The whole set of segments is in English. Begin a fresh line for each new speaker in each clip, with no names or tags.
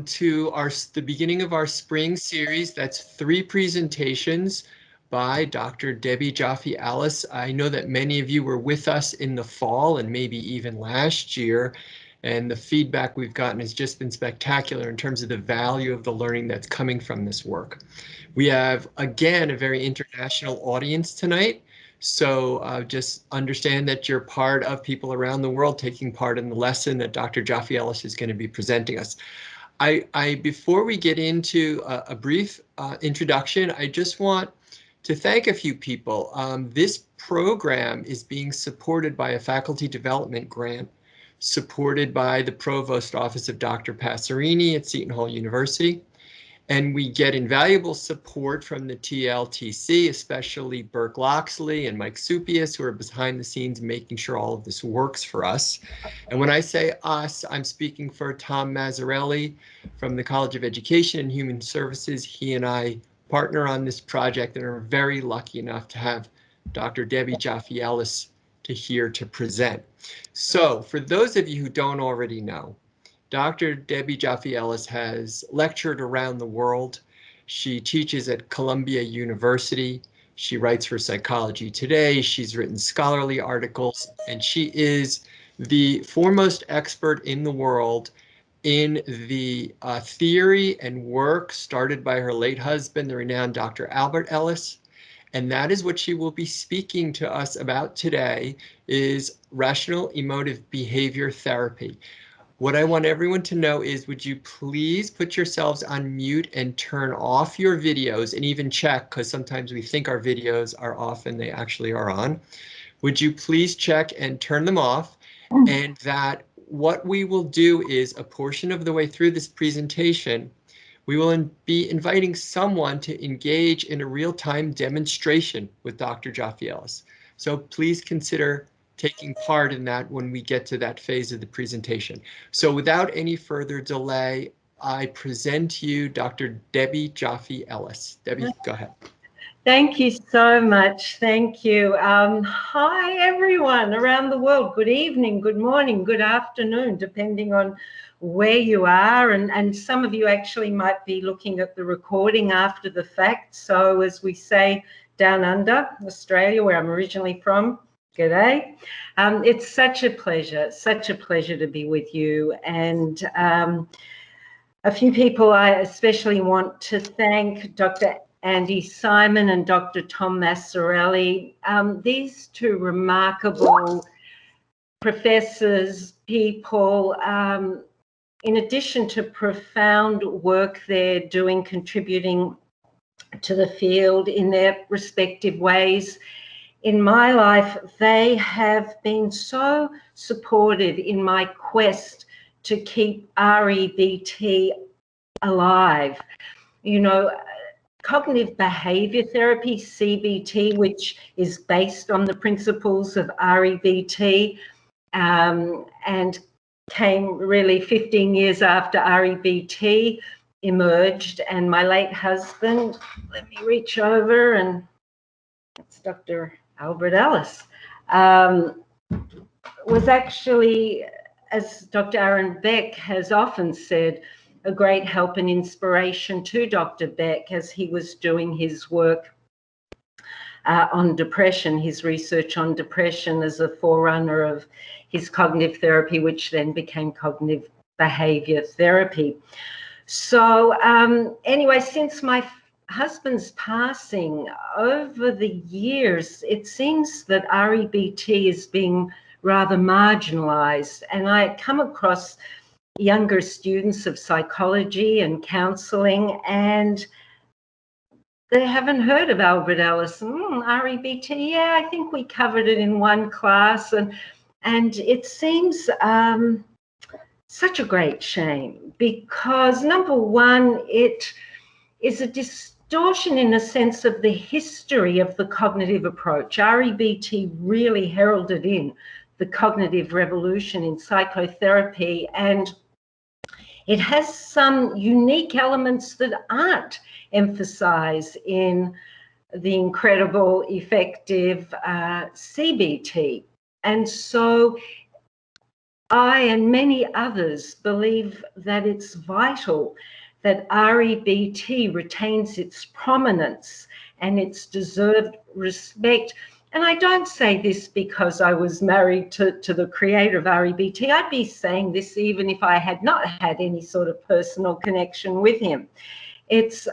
to the beginning of our spring series. That's 3 presentations by Dr. Debbie Joffe Ellis. I know that many of you were with us in the fall and maybe even last year, and the feedback we've gotten has just been spectacular in terms of the value of the learning that's coming from this work. We have, again, a very international audience tonight. So just understand that you're part of people around the world taking part in the lesson that Dr. Joffe Ellis is going to be presenting us. Before we get into a brief introduction, I just want to thank a few people. This program is being supported by a faculty development grant supported by the Provost Office of Dr. Passerini at Seton Hall University. And we get invaluable support from the TLTC, especially Burke Loxley and Mike Supius, who are behind the scenes making sure all of this works for us. And when I say us, I'm speaking for Tom Mazzarelli from the College of Education and Human Services. He and I partner on this project and are very lucky enough to have Dr. Debbie Joffe Ellis to present. So for those of you who don't already know, Dr. Debbie Joffe Ellis has lectured around the world. She teaches at Columbia University. She writes for Psychology Today. She's written scholarly articles, and she is the foremost expert in the world in the theory and work started by her late husband, the renowned Dr. Albert Ellis. And that is what she will be speaking to us about today, is Rational Emotive Behavior Therapy. What I want everyone to know is, would you please put yourselves on mute and turn off your videos, and even check, because sometimes we think our videos are off and they actually are on. Would you please check and turn them off? And that what we will do is, a portion of the way through this presentation, we will be inviting someone to engage in a real-time demonstration with Dr. Joffe Ellis. So please consider taking part in that when we get to that phase of the presentation. So without any further delay, I present to you Dr. Debbie Joffe Ellis. Debbie, go ahead.
Thank you so much. Thank you. Hi, everyone around the world. Good evening, good morning, good afternoon, depending on where you are. And some of you actually might be looking at the recording after the fact. So as we say down under, Australia, where I'm originally from, g'day. It's such a pleasure to be with you. And a few people I especially want to thank, Dr. Andy Simon and Dr. Tom Mazzarelli. These two remarkable professors, people, in addition to profound work they're doing, contributing to the field in their respective ways, in my life, they have been so supportive in my quest to keep REBT alive. You know, cognitive behavior therapy, CBT, which is based on the principles of REBT, and came really 15 years after REBT emerged. And my late husband, let me reach over, and that's Dr. Albert Ellis, was actually, as Dr. Aaron Beck has often said, a great help and inspiration to Dr. Beck as he was doing his work on depression, his research on depression as a forerunner of his cognitive therapy, which then became cognitive behavior therapy. So anyway, since my husband's passing, over the years, it seems that REBT is being rather marginalized. And I come across younger students of psychology and counseling, and they haven't heard of Albert Ellis. REBT, yeah, I think we covered it in one class. And it seems such a great shame, because number one, it is a distortion in a sense of the history of the cognitive approach. REBT really heralded in the cognitive revolution in psychotherapy, and it has some unique elements that aren't emphasized in the incredible, effective CBT. And so I and many others believe that it's vital that REBT retains its prominence and its deserved respect. And I don't say this because I was married to the creator of REBT. I'd be saying this even if I had not had any sort of personal connection with him. It's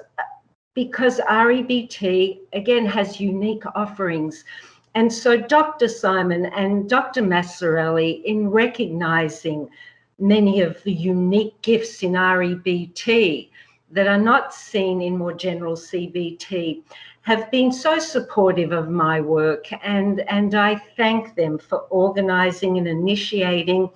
because REBT, again, has unique offerings. And so Dr. Simon and Dr. Massarelli, in recognizing many of the unique gifts in REBT that are not seen in more general CBT, have been so supportive of my work, and I thank them for organizing and initiating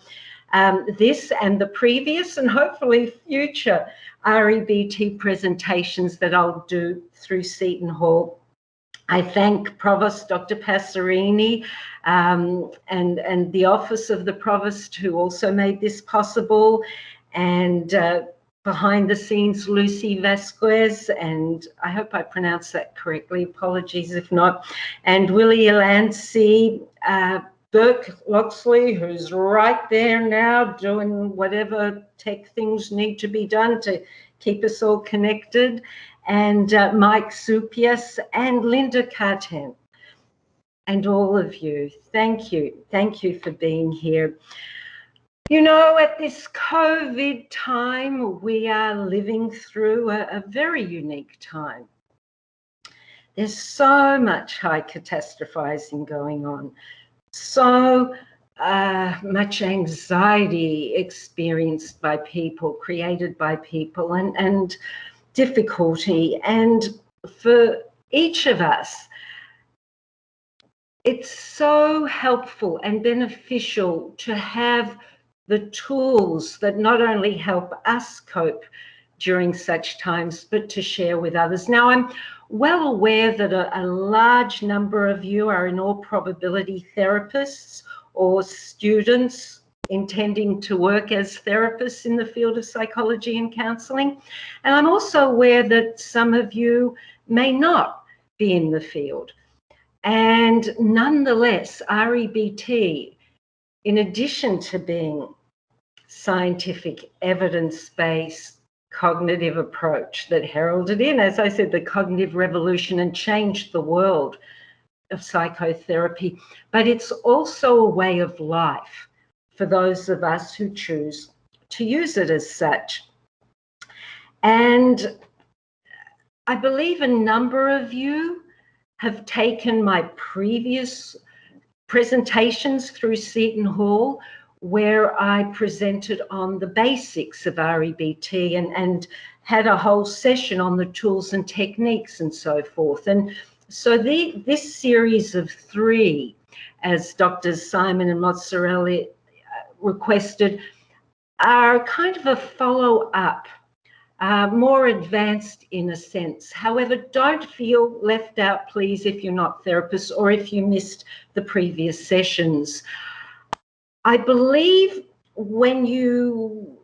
this and the previous and hopefully future REBT presentations that I'll do through Seton Hall. I thank Provost Dr. Passerini and the Office of the Provost, who also made this possible, and behind the scenes, Lucy Vasquez, and I hope I pronounced that correctly, apologies if not, and Willie Elancy, Burke Loxley, who's right there now doing whatever tech things need to be done to keep us all connected, and Mike Supias and Linda Carten, and all of you. Thank you. Thank you for being here. You know, at this COVID time, we are living through a very unique time. There's so much high catastrophizing going on, so much anxiety experienced by people, created by people, and difficulty. And for each of us, it's so helpful and beneficial to have the tools that not only help us cope during such times, but to share with others. Now, I'm well aware that a large number of you are in all probability therapists or students intending to work as therapists in the field of psychology and counseling. And I'm also aware that some of you may not be in the field. And nonetheless, REBT, in addition to being scientific, evidence-based, cognitive approach that heralded in, as I said, the cognitive revolution and changed the world of psychotherapy, but it's also a way of life for those of us who choose to use it as such. And I believe a number of you have taken my previous presentations through Seton Hall, where I presented on the basics of REBT and had a whole session on the tools and techniques and so forth. And so this series of 3, as Drs. Simon and Mozzarella requested, are kind of a follow-up, more advanced in a sense. However, don't feel left out, please, if you're not therapists or if you missed the previous sessions. I believe when you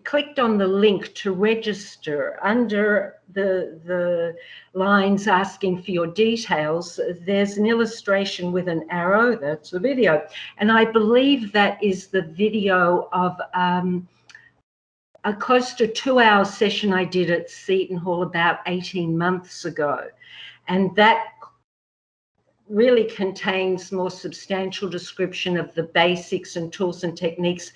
clicked on the link to register, under the lines asking for your details, there's an illustration with an arrow. That's the video. And I believe that is the video of a close to 2-hour session I did at Seton Hall about 18 months ago. And that really contains more substantial description of the basics and tools and techniques,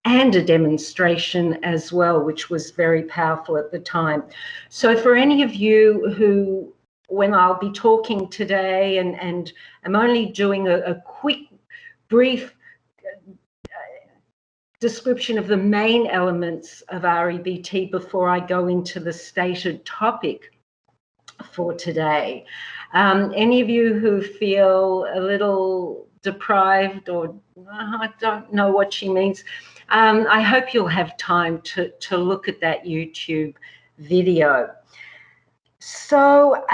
and a demonstration as well, which was very powerful at the time. So for any of you who, when I'll be talking today, and I'm only doing a quick, brief description of the main elements of REBT before I go into the stated topic for today. Any of you who feel a little deprived or I don't know what she means, I hope you'll have time to look at that YouTube video. So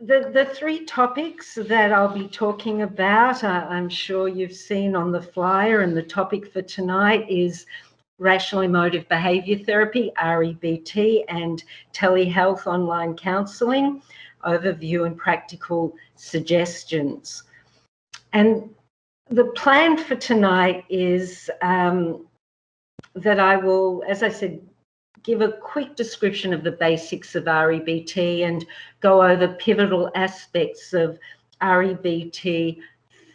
the 3 topics that I'll be talking about, I'm sure you've seen on the flyer, and the topic for tonight is Rational Emotive Behavior Therapy, REBT, and Telehealth online counseling, overview and practical suggestions. And the plan for tonight is that I will, as I said, give a quick description of the basics of REBT and go over pivotal aspects of REBT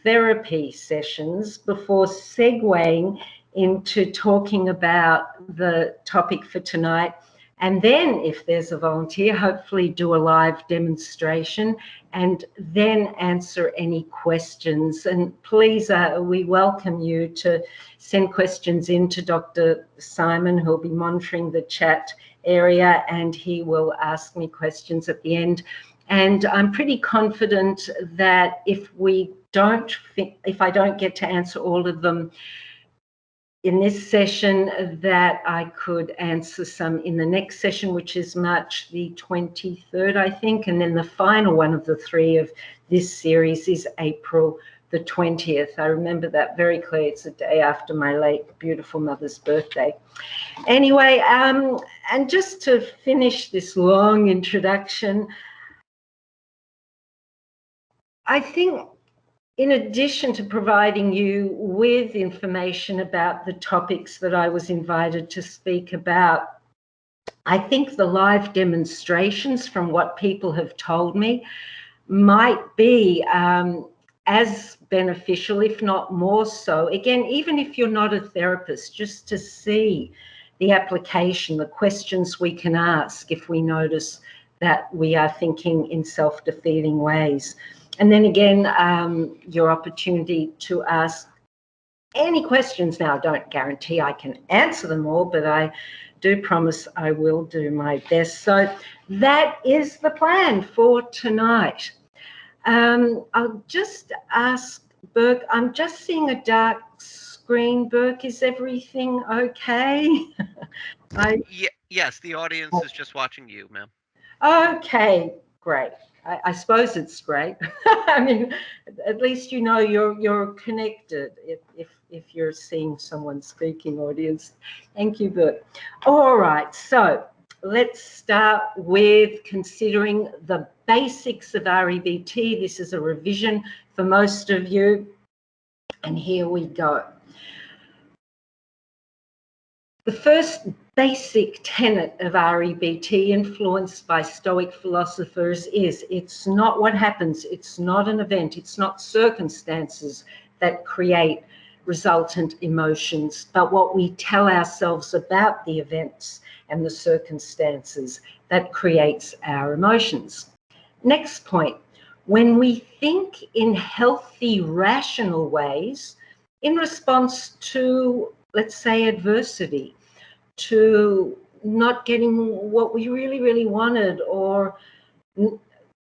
therapy sessions before segueing into talking about the topic for tonight. And then, if there's a volunteer, hopefully do a live demonstration and then answer any questions. And please, we welcome you to send questions in to Dr. Simon, who'll be monitoring the chat area, and he will ask me questions at the end. And I'm pretty confident that if I don't get to answer all of them in this session, that I could answer some in the next session, which is March the 23rd, I think. And then the final one of the three of this series is April the 20th. I remember that very clearly. It's the day after my late, beautiful mother's birthday. Anyway, and just to finish this long introduction, I think in addition to providing you with information about the topics that I was invited to speak about, I think the live demonstrations, from what people have told me, might be as beneficial, if not more so. Again, even if you're not a therapist, just to see the application, the questions we can ask if we notice that we are thinking in self-defeating ways. And then again, your opportunity to ask any questions. Now, I don't guarantee I can answer them all, but I do promise I will do my best. So that is the plan for tonight. I'll just ask Burke, I'm just seeing a dark screen. Burke, is everything okay?
Yes, the audience is just watching you, ma'am.
Okay, great. I suppose it's great. I mean, at least you know you're connected if you're seeing someone speaking audience. Thank you, Bert. All right, so let's start with considering the basics of REBT. This is a revision for most of you, and here we go. The first basic tenet of REBT, influenced by Stoic philosophers, is it's not what happens, it's not an event, it's not circumstances that create resultant emotions, but what we tell ourselves about the events and the circumstances that creates our emotions. Next point, when we think in healthy, rational ways in response to, let's say, adversity, to not getting what we really, really wanted, or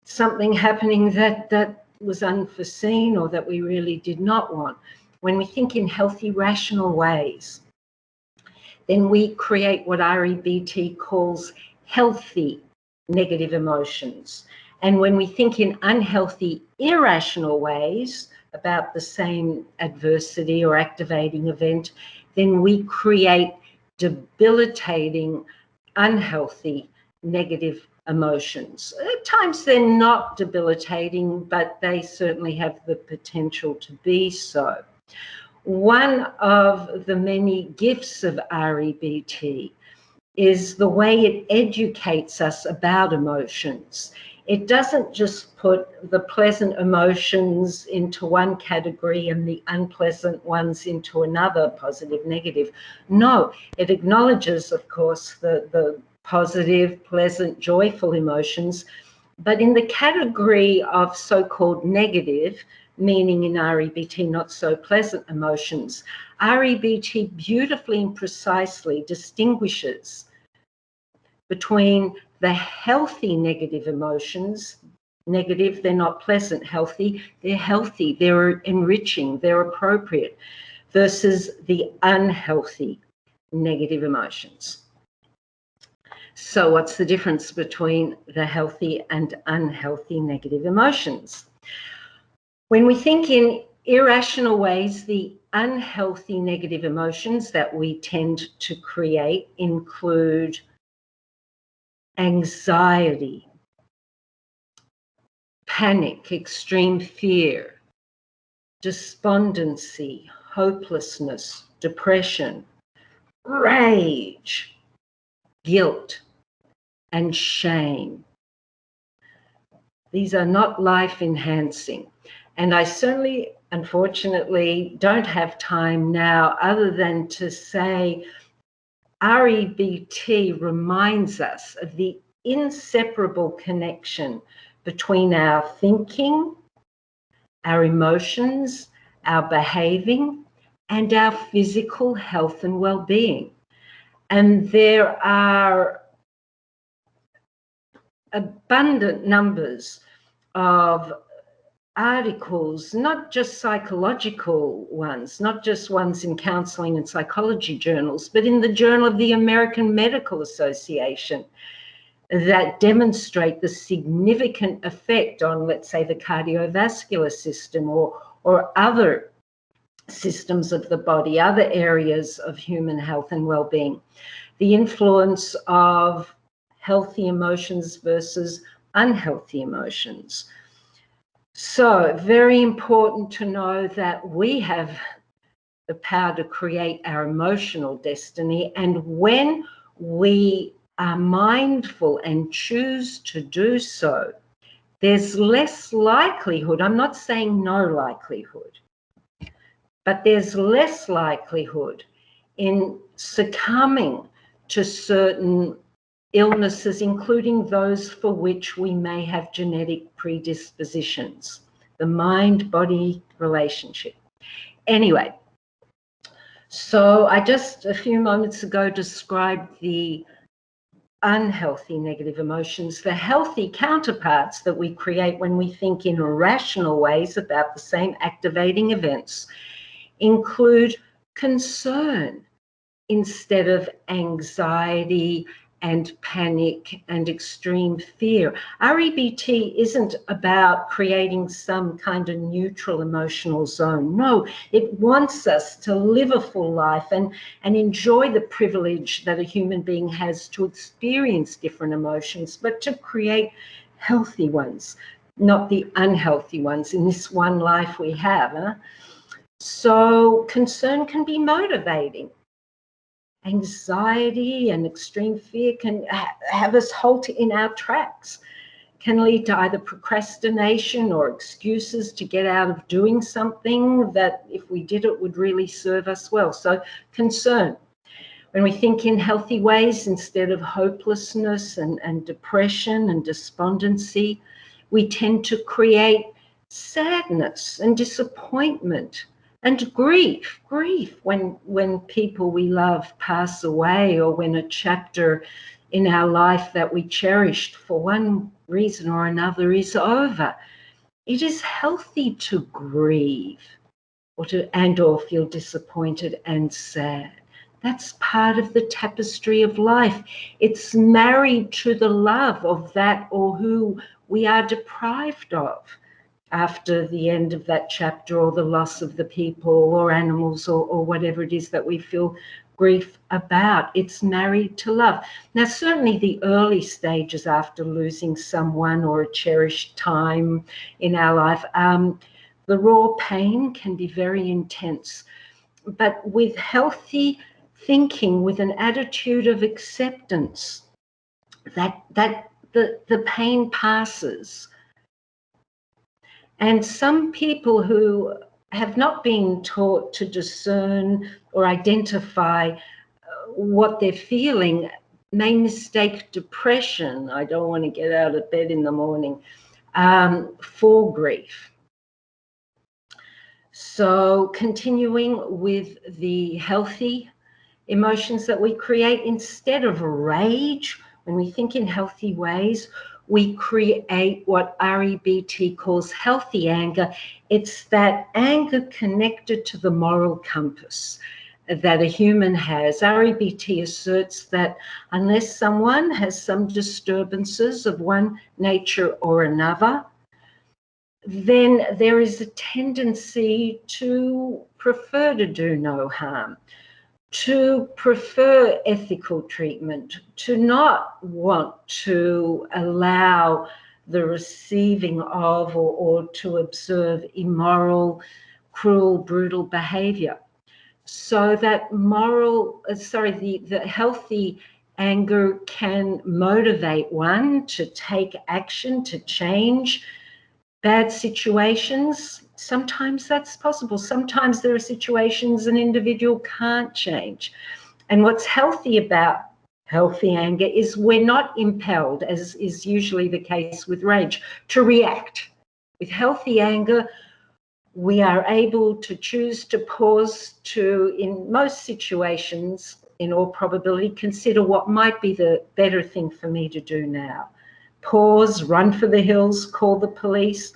something happening that was unforeseen or that we really did not want. When we think in healthy, rational ways, then we create what REBT calls healthy negative emotions. And when we think in unhealthy, irrational ways about the same adversity or activating event, then we create debilitating, unhealthy, negative emotions. At times they're not debilitating, but they certainly have the potential to be so. One of the many gifts of REBT is the way it educates us about emotions. It doesn't just put the pleasant emotions into one category and the unpleasant ones into another, positive, negative. No, it acknowledges, of course, the positive, pleasant, joyful emotions, but in the category of so-called negative, meaning in REBT not so pleasant emotions, REBT beautifully and precisely distinguishes between the healthy negative emotions. Negative, they're not pleasant. Healthy, they're healthy, they're enriching, they're appropriate, versus the unhealthy negative emotions. So what's the difference between the healthy and unhealthy negative emotions? When we think in irrational ways, the unhealthy negative emotions that we tend to create include anxiety, panic, extreme fear, despondency, hopelessness, depression, rage, guilt, and shame. These are not life-enhancing. And I certainly, unfortunately, don't have time now other than to say REBT reminds us of the inseparable connection between our thinking, our emotions, our behaving, and our physical health and well-being. And there are abundant numbers of articles, not just psychological ones, not just ones in counseling and psychology journals, but in the Journal of the American Medical Association, that demonstrate the significant effect on, let's say, the cardiovascular system or other systems of the body, other areas of human health and well-being. The influence of healthy emotions versus unhealthy emotions. So very important to know that we have the power to create our emotional destiny. And when we are mindful and choose to do so, there's less likelihood, I'm not saying no likelihood, but there's less likelihood in succumbing to certain illnesses, including those for which we may have genetic predispositions, the mind-body relationship. Anyway, so I just a few moments ago described the unhealthy negative emotions. The healthy counterparts that we create when we think in rational ways about the same activating events include concern instead of anxiety and panic and extreme fear. REBT isn't about creating some kind of neutral emotional zone. No, it wants us to live a full life and enjoy the privilege that a human being has to experience different emotions, but to create healthy ones, not the unhealthy ones in this one life we have. Huh? So concern can be motivating. Anxiety and extreme fear can have us halt in our tracks, can lead to either procrastination or excuses to get out of doing something that if we did it would really serve us well. So concern. When we think in healthy ways instead of hopelessness and depression and despondency, we tend to create sadness and disappointment and grief when people we love pass away, or when a chapter in our life that we cherished for one reason or another is over. It is healthy to grieve or feel disappointed and sad. That's part of the tapestry of life. It's married to the love of that or who we are deprived of after the end of that chapter, or the loss of the people or animals or whatever it is that we feel grief about. It's married to love. Now, certainly the early stages after losing someone or a cherished time in our life, the raw pain can be very intense. But with healthy thinking, with an attitude of acceptance, that the pain passes. And some people who have not been taught to discern or identify what they're feeling may mistake depression, I don't want to get out of bed in the morning, for grief. So continuing with the healthy emotions that we create, instead of rage, when we think in healthy ways, we create what REBT calls healthy anger. It's that anger connected to the moral compass that a human has. REBT asserts that unless someone has some disturbances of one nature or another, then there is a tendency to prefer to do no harm, to prefer ethical treatment, to not want to allow the receiving of or to observe immoral cruel, brutal behavior. So that the healthy anger can motivate one to take action, to change bad situations. Sometimes that's possible. Sometimes there are situations an individual can't change. And what's healthy about healthy anger is we're not impelled, as is usually the case with rage, to react. With healthy anger, we are able to choose to pause, to, in most situations, in all probability, consider what might be the better thing for me to do now. Pause, run for the hills, call the police.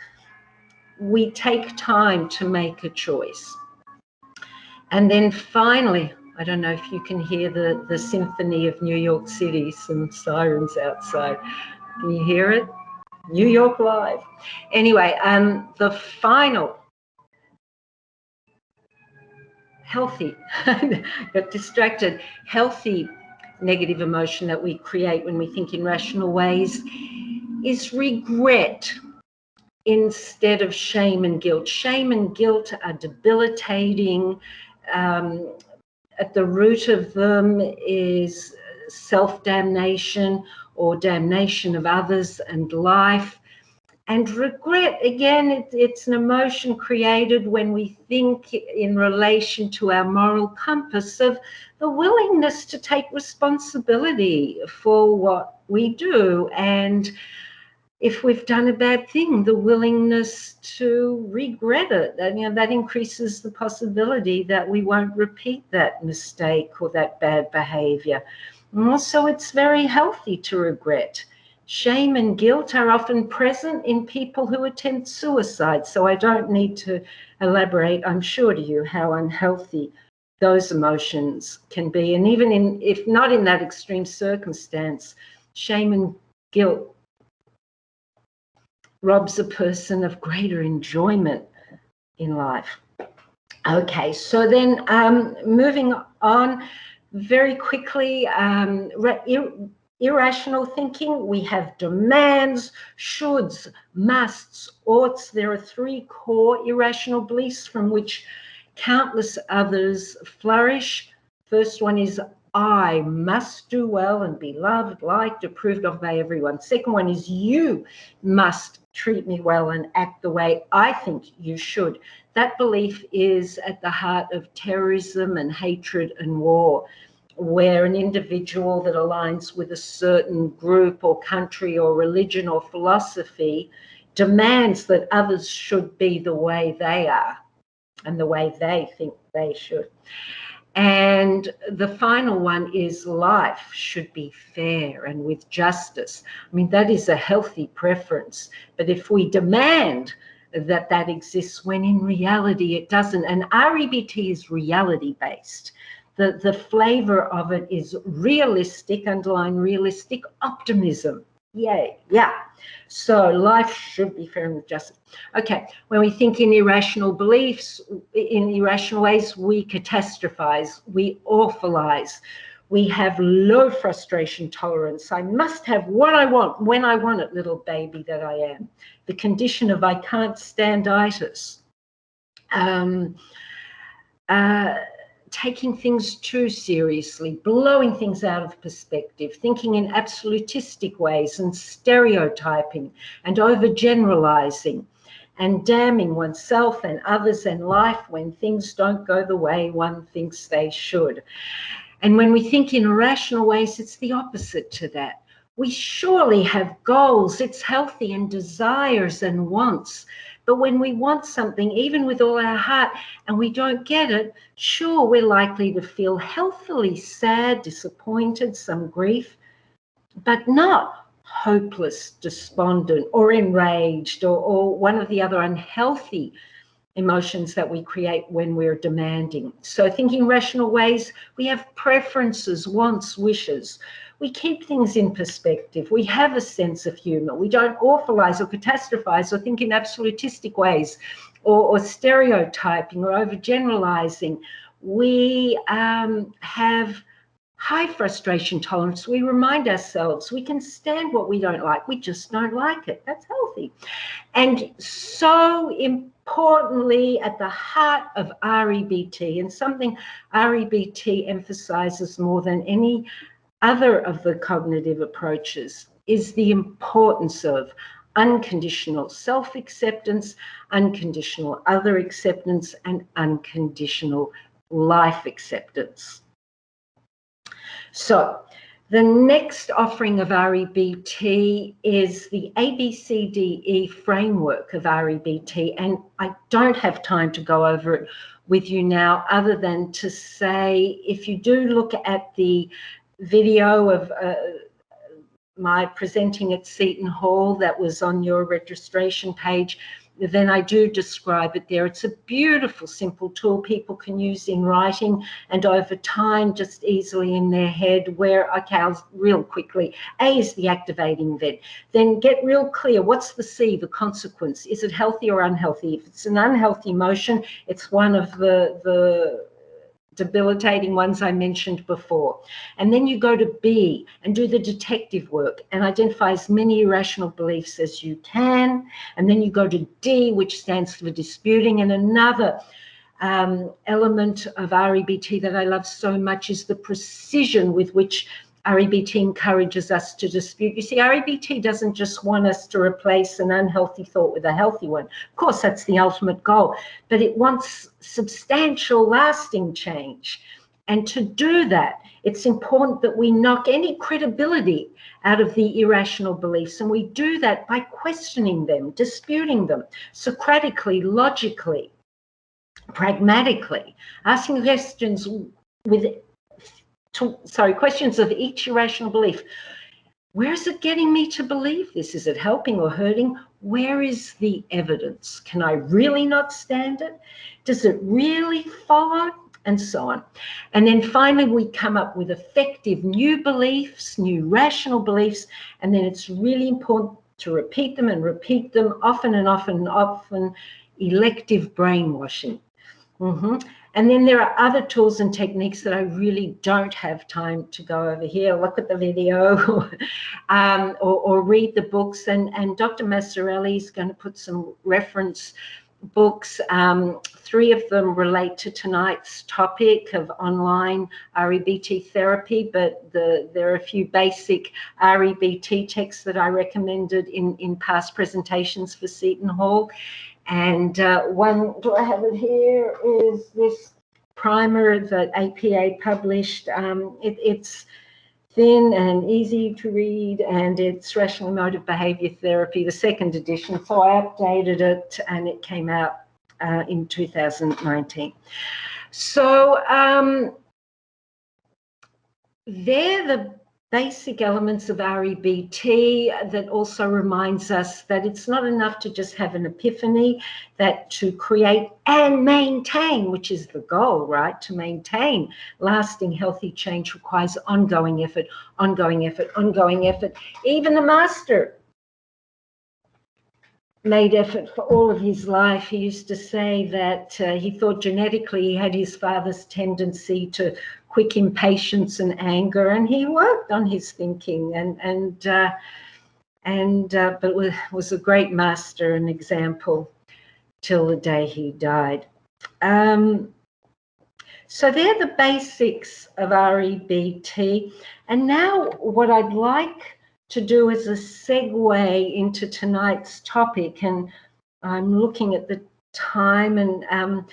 We take time to make a choice. And then finally, I don't know if you can hear the symphony of New York City, some sirens outside. Can you hear it? New York Live. Anyway, the final healthy, got distracted, healthy negative emotion that we create when we think in rational ways is regret instead of shame and guilt. Shame and guilt are debilitating. At the root of them is self-damnation or damnation of others and life. And regret, again, it's an emotion created when we think in relation to our moral compass of the willingness to take responsibility for what we do. And if we've done a bad thing, the willingness to regret it. And, that increases the possibility that we won't repeat that mistake or that bad behavior. And also, it's very healthy to regret. Shame and guilt are often present in people who attempt suicide. So I don't need to elaborate, I'm sure, to you how unhealthy those emotions can be. And even if not in that extreme circumstance, shame and guilt robs a person of greater enjoyment in life. Okay, so then moving on very quickly, irrational thinking, we have demands, shoulds, musts, oughts. There are three core irrational beliefs from which countless others flourish. First one is I must do well and be loved, liked, approved of by everyone. Second one is you must treat me well and act the way I think you should. That belief is at the heart of terrorism and hatred and war, where an individual that aligns with a certain group or country or religion or philosophy demands that others should be the way they are and the way they think they should. And the final one is life should be fair and with justice. I mean, that is a healthy preference. But if we demand that that exists when in reality it doesn't, and REBT is reality-based, the flavor of it is realistic, underline realistic optimism. Yay, yeah. So life should be fair and with justice. Okay, when we think in irrational beliefs, in irrational ways, we catastrophize, we awfulize, we have low frustration tolerance. I must have what I want when I want it, little baby that I am. The condition of I can't stand-itis. Taking things too seriously, blowing things out of perspective, thinking in absolutistic ways and stereotyping and overgeneralizing and damning oneself and others and life when things don't go the way one thinks they should. And when we think in irrational ways, it's the opposite to that. We surely have goals, it's healthy, and desires and wants. But when we want something, even with all our heart, and we don't get it, sure, we're likely to feel healthily sad, disappointed, some grief, but not hopeless, despondent, or enraged, or one of the other unhealthy emotions that we create when we're demanding. So thinking rational ways, we have preferences, wants, wishes. We keep things in perspective. We have a sense of humor. We don't awfulize or catastrophize or think in absolutistic ways or stereotyping or overgeneralizing. We have high frustration tolerance. We remind ourselves we can stand what we don't like. We just don't like it. That's healthy. And so importantly, at the heart of REBT, and something REBT emphasizes more than any other of the cognitive approaches, is the importance of unconditional self-acceptance, unconditional other acceptance, and unconditional life acceptance. So the next offering of REBT is the ABCDE Framework of REBT, and I don't have time to go over it with you now, other than to say, if you do look at the video of my presenting at Seton Hall that was on your registration page, then I do describe it there. It's a beautiful, simple tool people can use in writing and over time, just easily in their head, where, okay, I'll real quickly. A is the activating event. Then get real clear. What's the C, the consequence? Is it healthy or unhealthy? If it's an unhealthy emotion, it's one of the debilitating ones I mentioned before. And then you go to B and do the detective work and identify as many irrational beliefs as you can. And then you go to D, which stands for disputing. And another element of REBT that I love so much is the precision with which REBT encourages us to dispute. You see, REBT doesn't just want us to replace an unhealthy thought with a healthy one. Of course, that's the ultimate goal, but it wants substantial, lasting change. And to do that, it's important that we knock any credibility out of the irrational beliefs. And we do that by questioning them, disputing them, Socratically, logically, pragmatically, asking questions with questions of each irrational belief. Where is it getting me to believe this? Is it helping or hurting? Where is the evidence? Can I really not stand it? Does it really follow? And so on. And then finally, we come up with effective new beliefs, new rational beliefs, and then it's really important to repeat them and repeat them often and often and often. Elective brainwashing. And then there are other tools and techniques that I really don't have time to go over here. Look at the video or read the books. And Dr. Massarelli is going to put some reference books. 3 of them relate to tonight's topic of online REBT therapy, but there are a few basic REBT texts that I recommended in past presentations for Seton Hall. And one, do I have it here, is this primer that APA published. It's thin and easy to read, and it's Rational Emotive Behavior Therapy, the 2nd edition. So I updated it and it came out in 2019. So they're the basic elements of REBT that also reminds us that it's not enough to just have an epiphany, that to create and maintain, which is the goal, right? To maintain lasting healthy change requires ongoing effort, ongoing effort, ongoing effort. Even the master made effort for all of his life. He used to say that he thought genetically he had his father's tendency to quick impatience and anger, and he worked on his thinking but was a great master and example till the day he died. So they're the basics of REBT. And now what I'd like to do is a segue into tonight's topic, and I'm looking at the time, and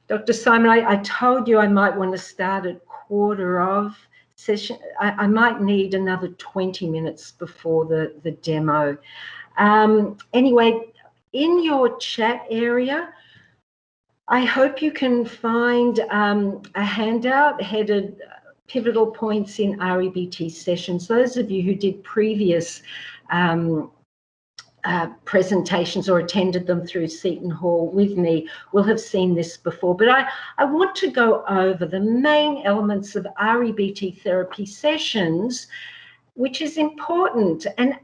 Dr. Simon, I told you I might want to start at 1/4 session. I might need another 20 minutes before the demo. Anyway, in your chat area, I hope you can find a handout headed Pivotal Points in REBT Sessions. Those of you who did previous presentations or attended them through Seton Hall with me will have seen this before, but I want to go over the main elements of REBT therapy sessions, which is important and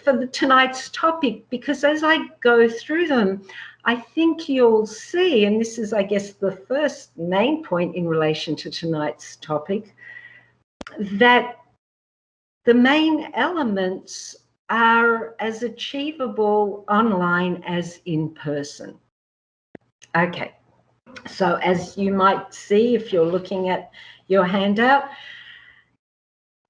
for tonight's topic, because as I go through them, I think you'll see, and this is, I guess, the first main point in relation to tonight's topic, that the main elements are as achievable online as in person. Okay, so as you might see if you're looking at your handout,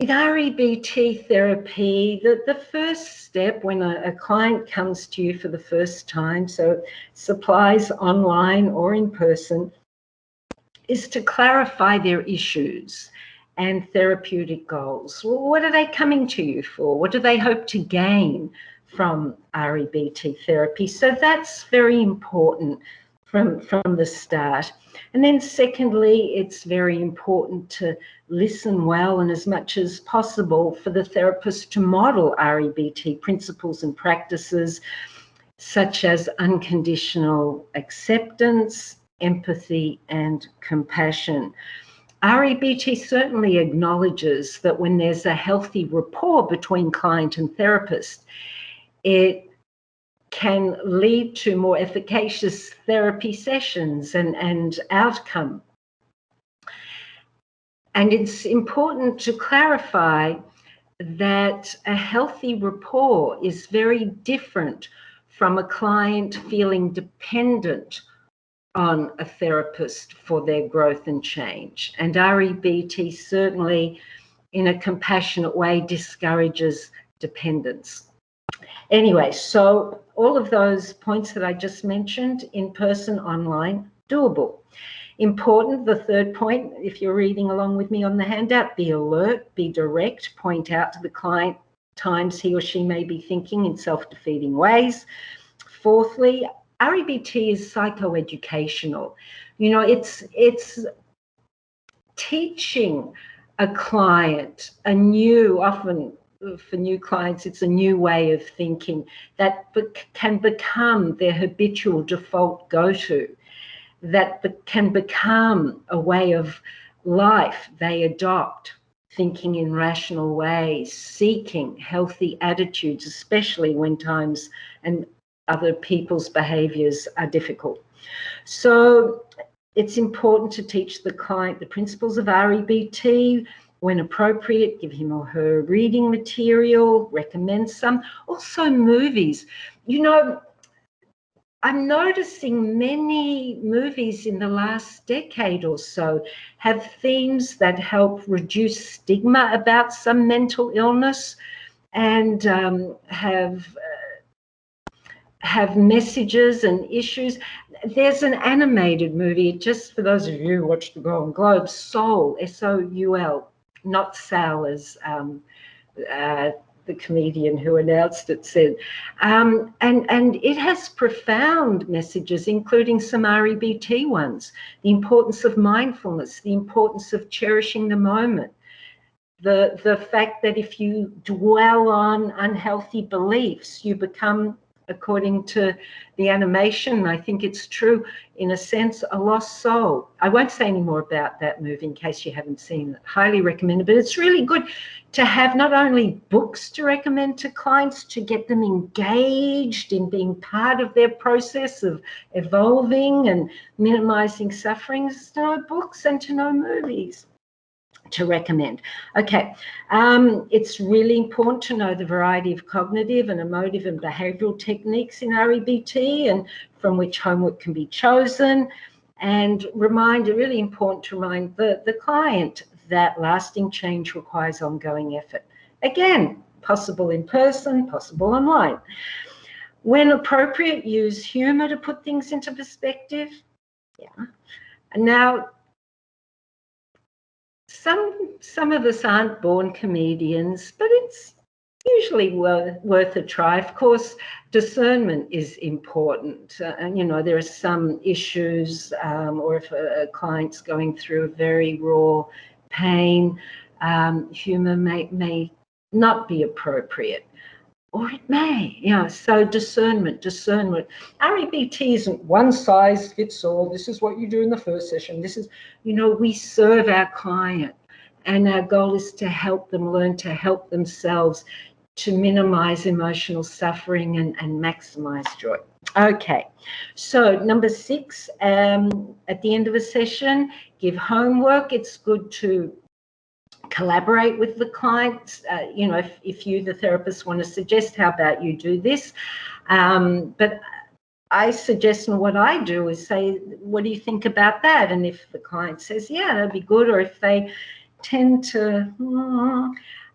in REBT therapy, the first step when a client comes to you for the first time, so supplies online or in person, is to clarify their issues and therapeutic goals. Well, what are they coming to you for? What do they hope to gain from REBT therapy? So that's very important from the start. And then secondly, it's very important to listen well and as much as possible for the therapist to model REBT principles and practices such as unconditional acceptance, empathy, and compassion. REBT certainly acknowledges that when there's a healthy rapport between client and therapist, it can lead to more efficacious therapy sessions and outcome. And it's important to clarify that a healthy rapport is very different from a client feeling dependent on a therapist for their growth and change. And REBT certainly, in a compassionate way, discourages dependence. Anyway, so all of those points that I just mentioned, in person, online, doable. Important, the third point, if you're reading along with me on the handout, be alert, be direct, point out to the client times he or she may be thinking in self-defeating ways. Fourthly, REBT is psychoeducational. You know, it's teaching a client a new, often for new clients, it's a new way of thinking that can become their habitual default go-to, that can become a way of life they adopt, thinking in rational ways, seeking healthy attitudes, especially when times and other people's behaviours are difficult. So it's important to teach the client the principles of REBT. When appropriate, give him or her reading material, recommend some. Also movies. You know, I'm noticing many movies in the last decade or so have themes that help reduce stigma about some mental illness and have messages and issues. There's an animated movie, just for those of you who watch the Golden Globe, Soul, S-O-U-L, not Sal, as the comedian who announced it said. And it has profound messages, including some REBT ones, the importance of mindfulness, the importance of cherishing the moment, the fact that if you dwell on unhealthy beliefs, you become, according to the animation, I think it's true, in a sense, a lost soul. I won't say any more about that movie in case you haven't seen it. Highly recommended, but it's really good to have not only books to recommend to clients to get them engaged in being part of their process of evolving and minimizing sufferings, to know books and to know movies to recommend. Okay, it's really important to know the variety of cognitive and emotive and behavioural techniques in REBT and from which homework can be chosen, and really important to remind the client that lasting change requires ongoing effort. Again, possible in person, possible online. When appropriate, use humour to put things into perspective. Yeah. Now, some of us aren't born comedians, but it's usually worth a try. Of course, discernment is important. And, you know, there are some issues, or if a client's going through a very raw pain, humour may not be appropriate. Or it may, you know, so discernment. REBT isn't one size fits all. This is what you do in the first session. This is, you know, we serve our client and our goal is to help them learn to help themselves, to minimize emotional suffering and maximize joy. Okay, so number 6, at the end of a session, give homework. It's good to collaborate with the client. You know, if you, the therapist, want to suggest, how about you do this? But I suggest, and what I do is say, what do you think about that? And if the client says, yeah, that'd be good, or if they tend to,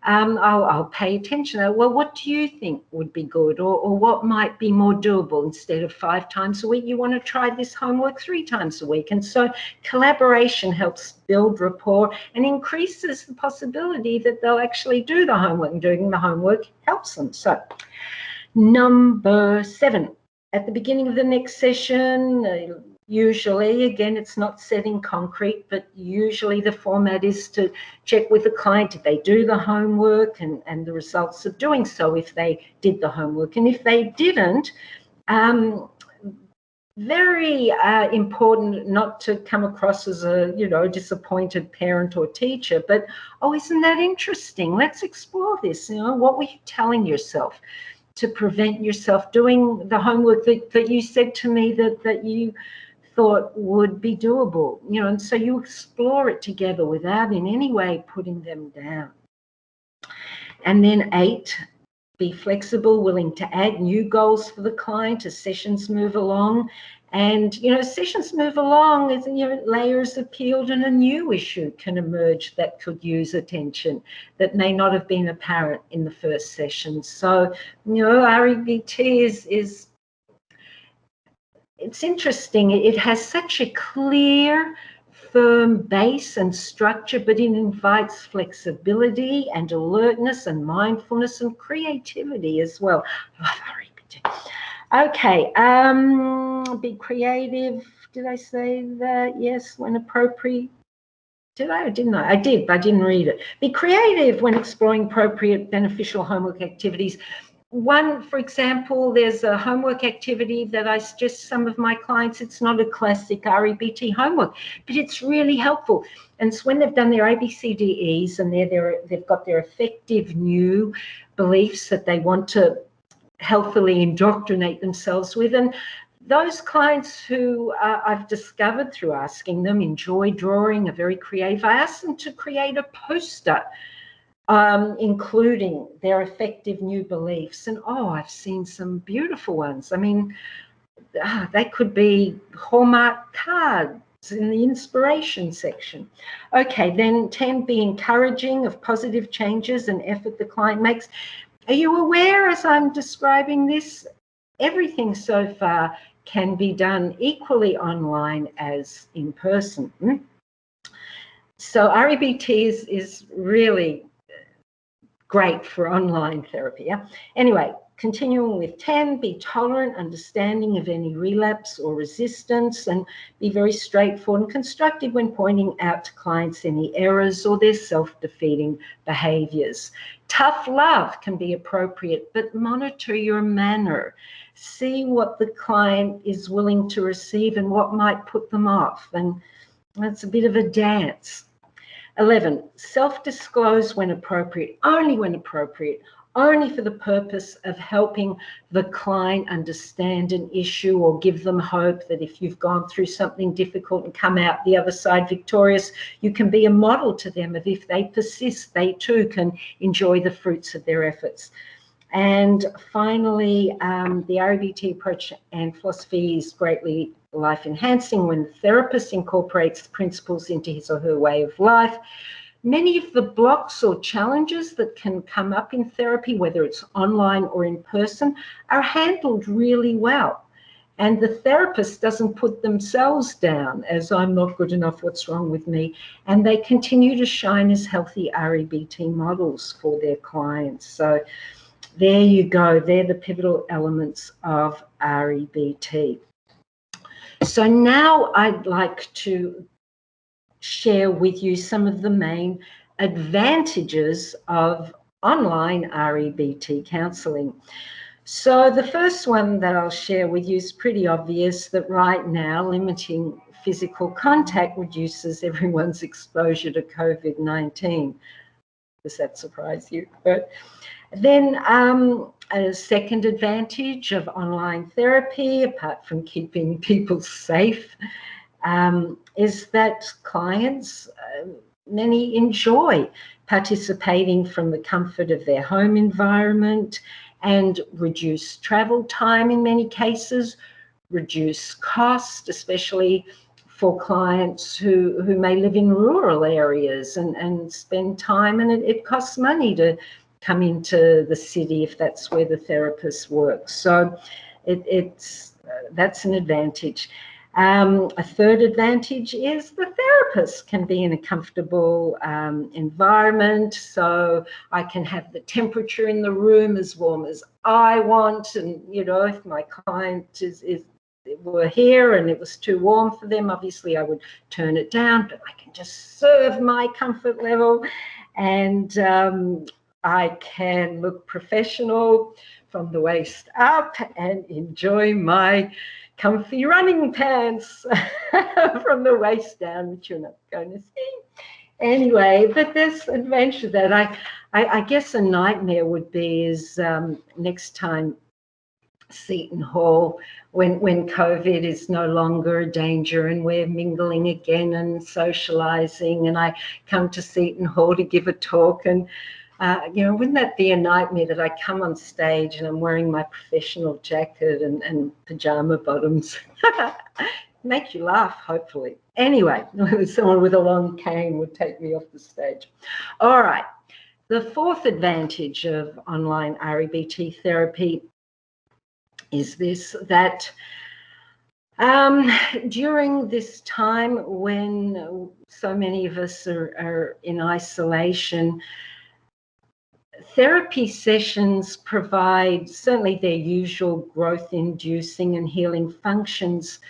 I'll pay attention. Well, what do you think would be good, or what might be more doable? Instead of 5 times a week, you want to try this homework 3 times a week. And so collaboration helps build rapport and increases the possibility that they'll actually do the homework, and doing the homework helps them. So number 7, at the beginning of the next session, usually, again, it's not set in concrete, but usually the format is to check with the client if they do the homework and the results of doing so, if they did the homework. And if they didn't, very important not to come across as a, you know, disappointed parent or teacher, but, oh, isn't that interesting? Let's explore this. You know, what were you telling yourself to prevent yourself doing the homework that you said to me that you thought would be doable? You know, and so you explore it together without in any way putting them down. And then 8, be flexible, willing to add new goals for the client as sessions move along. And, you know, sessions move along as, you know, layers are peeled and a new issue can emerge that could use attention that may not have been apparent in the first session. So, you know, REBT is it's interesting. It has such a clear, firm base and structure, but it invites flexibility and alertness and mindfulness and creativity as well. I love REBT. Okay, be creative. Did I say that? Yes, when appropriate. Did I or didn't I? I did, but I didn't read it. Be creative when exploring appropriate beneficial homework activities. One, for example, there's a homework activity that I suggest to some of my clients. It's not a classic REBT homework, but it's really helpful. And it's when they've done their ABCDEs and they've got their effective new beliefs that they want to healthily indoctrinate themselves with. And those clients who I've discovered through asking them enjoy drawing, are very creative, I ask them to create a poster including their effective new beliefs. And, oh, I've seen some beautiful ones. I mean, they could be Hallmark cards in the inspiration section. Okay, then 10, be encouraging of positive changes and effort the client makes. Are you aware, as I'm describing this, everything so far can be done equally online as in person. So REBT is really great for online therapy. Yeah? Anyway, continuing with 10, be tolerant, understanding of any relapse or resistance, and be very straightforward and constructive when pointing out to clients any errors or their self-defeating behaviours. Tough love can be appropriate, but monitor your manner. See what the client is willing to receive and what might put them off. And that's a bit of a dance. 11, self-disclose when appropriate, only for the purpose of helping the client understand an issue or give them hope that if you've gone through something difficult and come out the other side victorious, you can be a model to them of if they persist, they too can enjoy the fruits of their efforts. And finally, the REBT approach and philosophy is greatly life-enhancing when the therapist incorporates the principles into his or her way of life. Many of the blocks or challenges that can come up in therapy, whether it's online or in person, are handled really well. And the therapist doesn't put themselves down as I'm not good enough, what's wrong with me? And they continue to shine as healthy REBT models for their clients. So there you go. They're the pivotal elements of REBT. So now I'd like to share with you some of the main advantages of online REBT counselling. So the first one that I'll share with you is pretty obvious, that right now limiting physical contact reduces everyone's exposure to COVID-19. Does that surprise you? But then a second advantage of online therapy, apart from keeping people safe, is that clients many enjoy participating from the comfort of their home environment and reduce travel time in many cases, reduce cost, especially for clients who may live in rural areas and spend time, and it costs money to come into the city if that's where the therapist works. So that's an advantage. A third advantage is the therapist can be in a comfortable environment, so I can have the temperature in the room as warm as I want, and if my client were here and it was too warm for them, obviously I would turn it down, but I can just serve my comfort level, and I can look professional from the waist up and enjoy my comfy running pants from the waist down, which you're not going to see. Anyway, but there's adventure that I guess a nightmare would be is next time Seton Hall, when COVID is no longer a danger and we're mingling again and socializing, and I come to Seton Hall to give a talk, and wouldn't that be a nightmare that I come on stage and I'm wearing my professional jacket and pajama bottoms? Make you laugh, hopefully. Anyway, someone with a long cane would take me off the stage. All right. The fourth advantage of online REBT therapy is this, that during this time when so many of us are in isolation, therapy sessions provide certainly their usual growth-inducing and healing functions,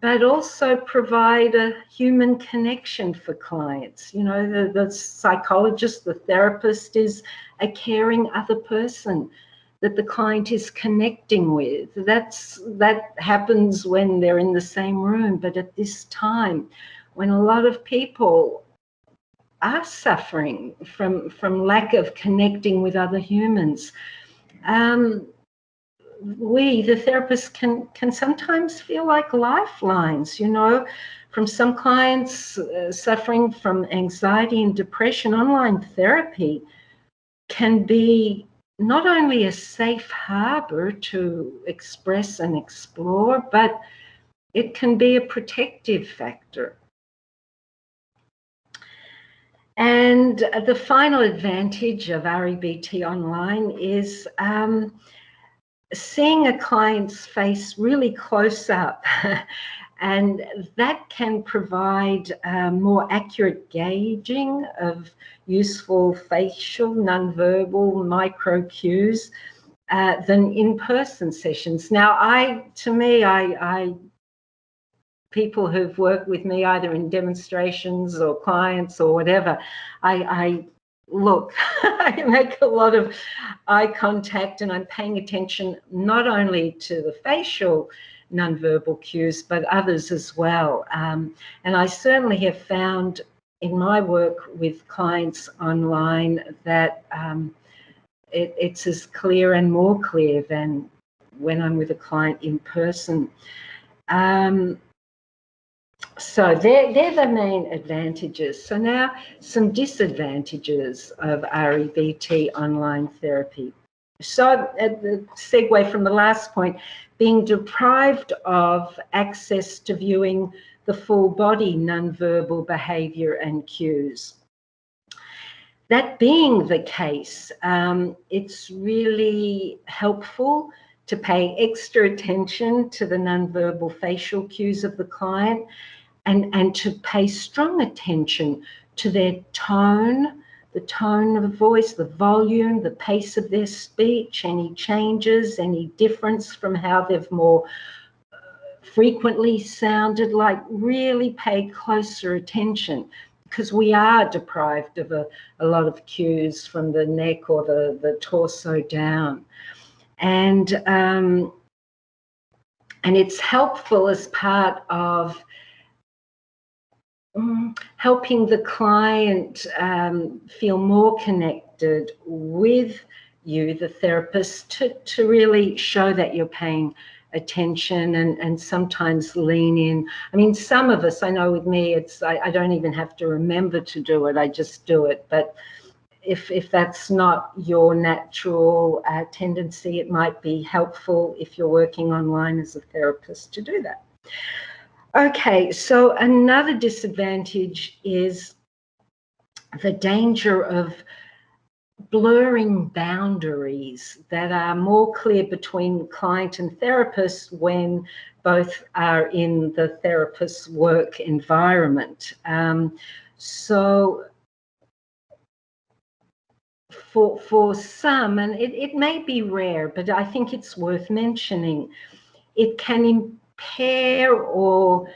but also provide a human connection for clients. The psychologist, the therapist is a caring other person that the client is connecting with. That happens when they're in the same room, but at this time, when a lot of people are suffering from lack of connecting with other humans, we, the therapists, can sometimes feel like lifelines, from some clients suffering from anxiety and depression. Online therapy can be not only a safe harbor to express and explore, but it can be a protective factor. And the final advantage of REBT online is seeing a client's face really close up, and that can provide more accurate gauging of useful facial, nonverbal micro cues than in-person sessions. Now, people who've worked with me either in demonstrations or clients or whatever, I look, I make a lot of eye contact, and I'm paying attention not only to the facial nonverbal cues, but others as well. And I certainly have found in my work with clients online that it's as clear and more clear than when I'm with a client in person. So they're the main advantages. So now some disadvantages of REBT online therapy. So the segue from the last point, being deprived of access to viewing the full body nonverbal behavior and cues. That being the case, it's really helpful to pay extra attention to the nonverbal facial cues of the client, and to pay strong attention to their tone, the tone of the voice, the volume, the pace of their speech, any changes, any difference from how they've more frequently sounded. Like, really pay closer attention, because we are deprived of a lot of cues from the neck or the torso down. And it's helpful as part of helping the client feel more connected with you, the therapist, to really show that you're paying attention and sometimes lean in. I mean, some of us, I know with me, I don't even have to remember to do it, I just do it. But if that's not your natural tendency, it might be helpful if you're working online as a therapist to do that. Okay, so another disadvantage is the danger of blurring boundaries that are more clear between client and therapist when both are in the therapist's work environment. So for some, and it may be rare, but I think it's worth mentioning, it can impair or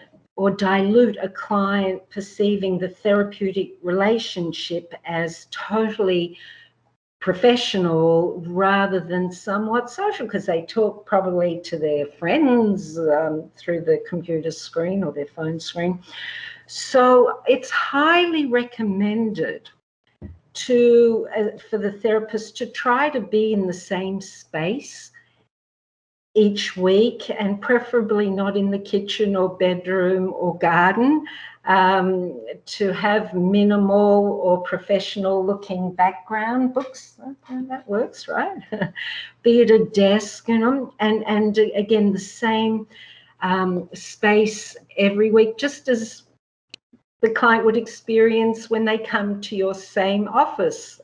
dilute a client perceiving the therapeutic relationship as totally professional rather than somewhat social, because they talk probably to their friends through the computer screen or their phone screen. So it's highly recommended for the therapist to try to be in the same space each week, and preferably not in the kitchen or bedroom or garden, to have minimal or professional looking background books. That works, right? Be at a desk, and again, the same space every week, just as the client would experience when they come to your same office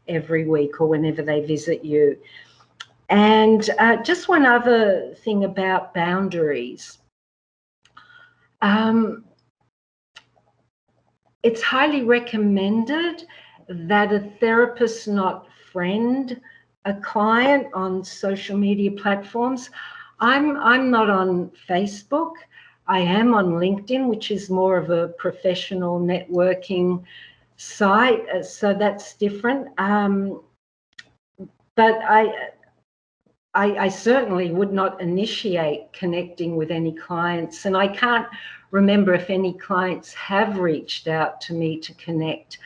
every week or whenever they visit you. And just one other thing about boundaries. It's highly recommended that a therapist not friend a client on social media platforms. I'm not on Facebook. I am on LinkedIn, which is more of a professional networking site, so that's different. But I certainly would not initiate connecting with any clients, and I can't remember if any clients have reached out to me to connect.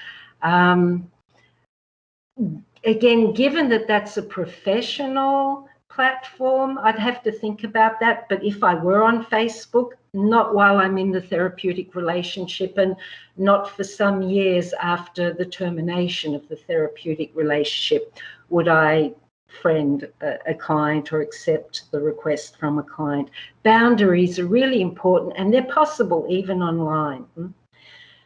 Again, given that that's a professional platform, I'd have to think about that. But if I were on Facebook, not while I'm in the therapeutic relationship, and not for some years after the termination of the therapeutic relationship, would I friend a client or accept the request from a client. Boundaries are really important, and they're possible even online.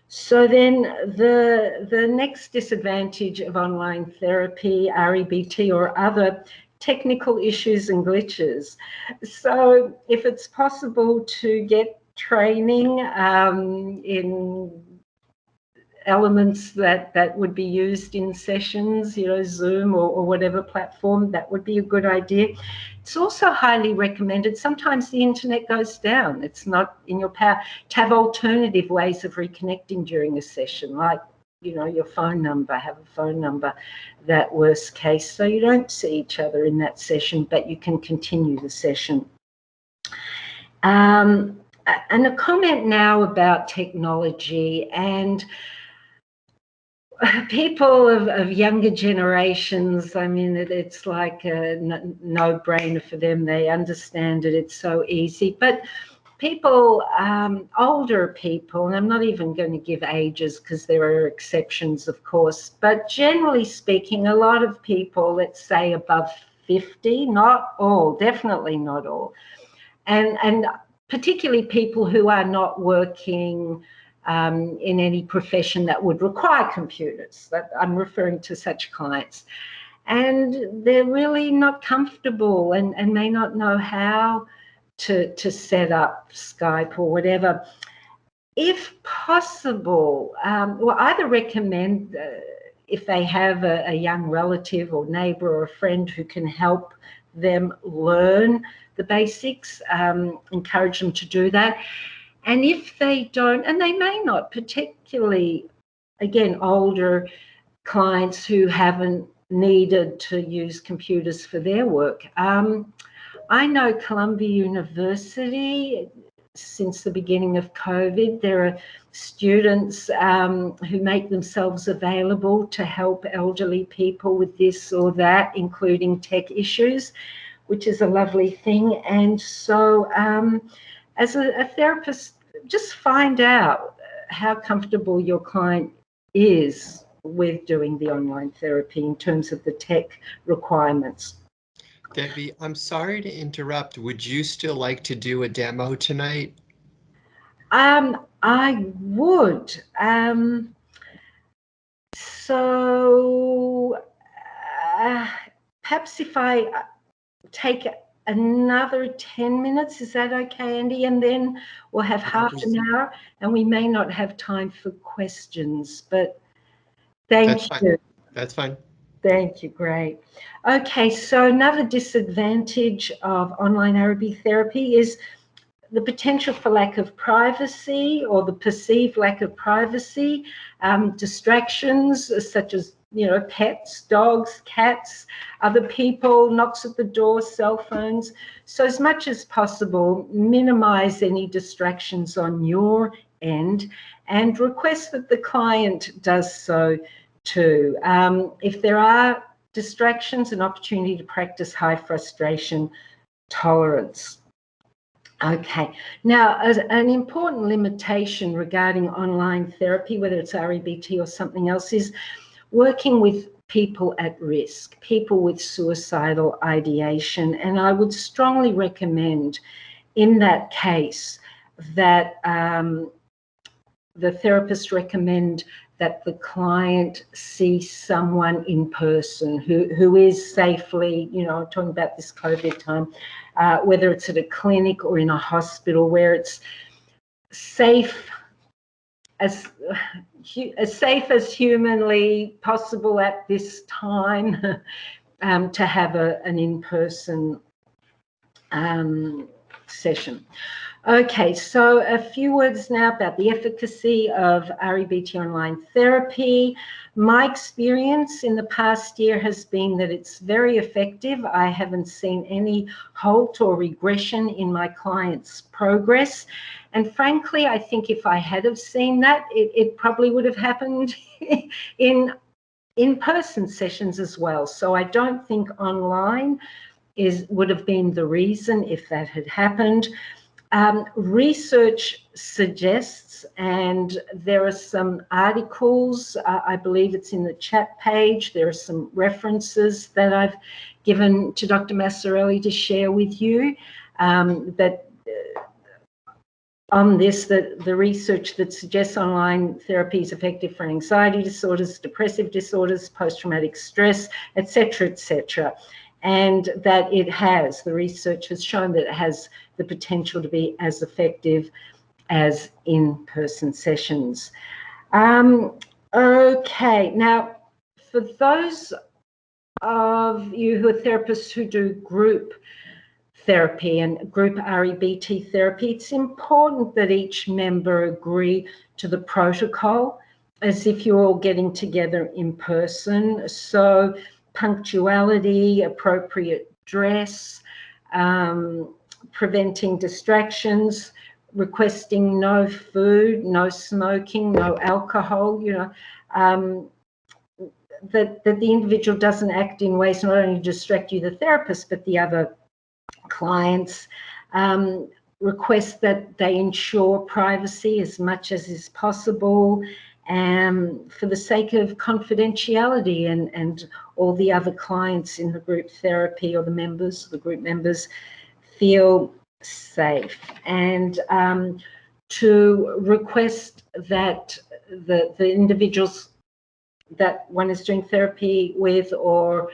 So then the next disadvantage of online therapy, REBT or other technical issues and glitches. So if it's possible to get training in elements that would be used in sessions, Zoom or whatever platform, that would be a good idea. It's also highly recommended. Sometimes the internet goes down. It's not in your power to have alternative ways of reconnecting during a session, like, your phone number, have a phone number, that worst case, so you don't see each other in that session, but you can continue the session. And a comment now about technology and people of younger generations. I mean, it's like a no-brainer for them. They understand it. It's so easy. But people, older people, and I'm not even going to give ages because there are exceptions, of course, but generally speaking, a lot of people, let's say above 50, not all, definitely not all, and particularly people who are not working in any profession that would require computers. That I'm referring to such clients. And they're really not comfortable and may not know how to set up Skype or whatever. If possible, well, either recommend if they have a young relative or neighbour or a friend who can help them learn the basics, encourage them to do that. And if they don't, and they may not, particularly, again, older clients who haven't needed to use computers for their work. I know Columbia University, since the beginning of COVID, there are students who make themselves available to help elderly people with this or that, including tech issues. which is a lovely thing. And so as a therapist, just find out how comfortable your client is with doing the online therapy in terms of the tech requirements.
Debbie, I'm sorry to interrupt. Would you still like to do a demo tonight?
I would. So perhaps if I take another 10 minutes, is that okay, Andy? And then we'll have half an hour, and we may not have time for questions, but thank you.
That's fine.
Thank you, great. Okay, so another disadvantage of online REBT therapy is the potential for lack of privacy, or the perceived lack of privacy, distractions such as, pets, dogs, cats, other people, knocks at the door, cell phones. So as much as possible, minimize any distractions on your end and request that the client does so too. If there are distractions, an opportunity to practice high frustration tolerance. Okay, now an important limitation regarding online therapy, whether it's REBT or something else, is working with people at risk, people with suicidal ideation. And I would strongly recommend in that case that the therapist recommend that the client see someone in person who is safely, talking about this COVID time, whether it's at a clinic or in a hospital, where it's safe, as safe as humanly possible at this time, to have an in-person session. Okay, so a few words now about the efficacy of REBT online therapy. My experience in the past year has been that it's very effective. I haven't seen any halt or regression in my clients' progress. And frankly, I think if I had have seen that, it probably would have happened in in-person sessions as well. So I don't think online would have been the reason if that had happened. Research suggests, and there are some articles, I believe it's in the chat page, there are some references that I've given to Dr. Massarelli to share with you, that on this, the research that suggests online therapy is effective for anxiety disorders, depressive disorders, post-traumatic stress, etc., etc. And that the research has shown that it has the potential to be as effective as in-person sessions. Okay, now for those of you who are therapists who do group therapy and group REBT therapy, it's important that each member agree to the protocol as if you're all getting together in person. So punctuality, appropriate dress, preventing distractions, requesting no food, no smoking, no alcohol, that the individual doesn't act in ways not only to distract you, the therapist, but the other clients. Request that they ensure privacy as much as is possible, for the sake of confidentiality, and all the other clients in the group therapy or the group members feel safe. And to request that the individuals that one is doing therapy with, or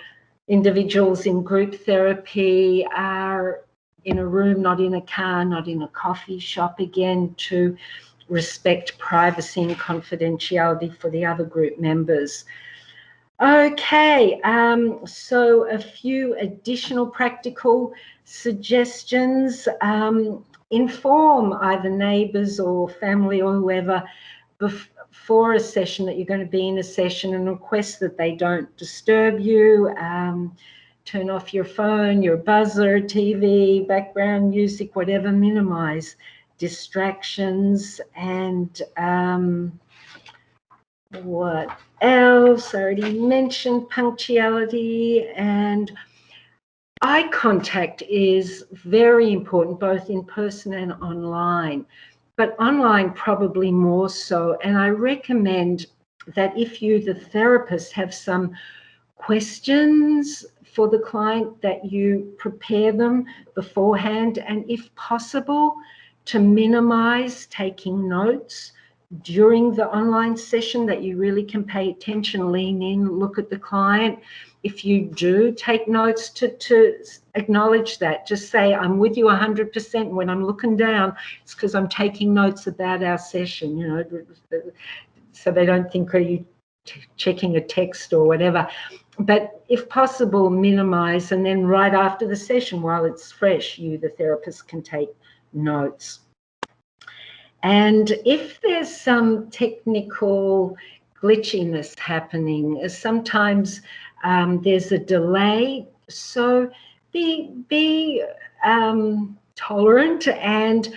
individuals in group therapy, are in a room, not in a car, not in a coffee shop, again, to respect privacy and confidentiality for the other group members. Okay, so a few additional practical suggestions. Inform either neighbours or family or whoever before a session that you're going to be in a session, and request that they don't disturb you. Turn off your phone, your buzzer, TV, background music, whatever. Minimise distractions. And what else? I already mentioned punctuality. And eye contact is very important, both in person and online, but online probably more so. And I recommend that if you, the therapist, have some questions for the client, that you prepare them beforehand, and if possible, to minimize taking notes during the online session, that you really can pay attention, lean in, look at the client. If you do take notes, to acknowledge that. Just say, I'm with you 100%. When I'm looking down, it's because I'm taking notes about our session, you know, so they don't think, are you checking a text or whatever. But if possible, minimize, and then right after the session, while it's fresh, you, the therapist, can take notes. And if there's some technical glitchiness happening, sometimes there's a delay. So be tolerant and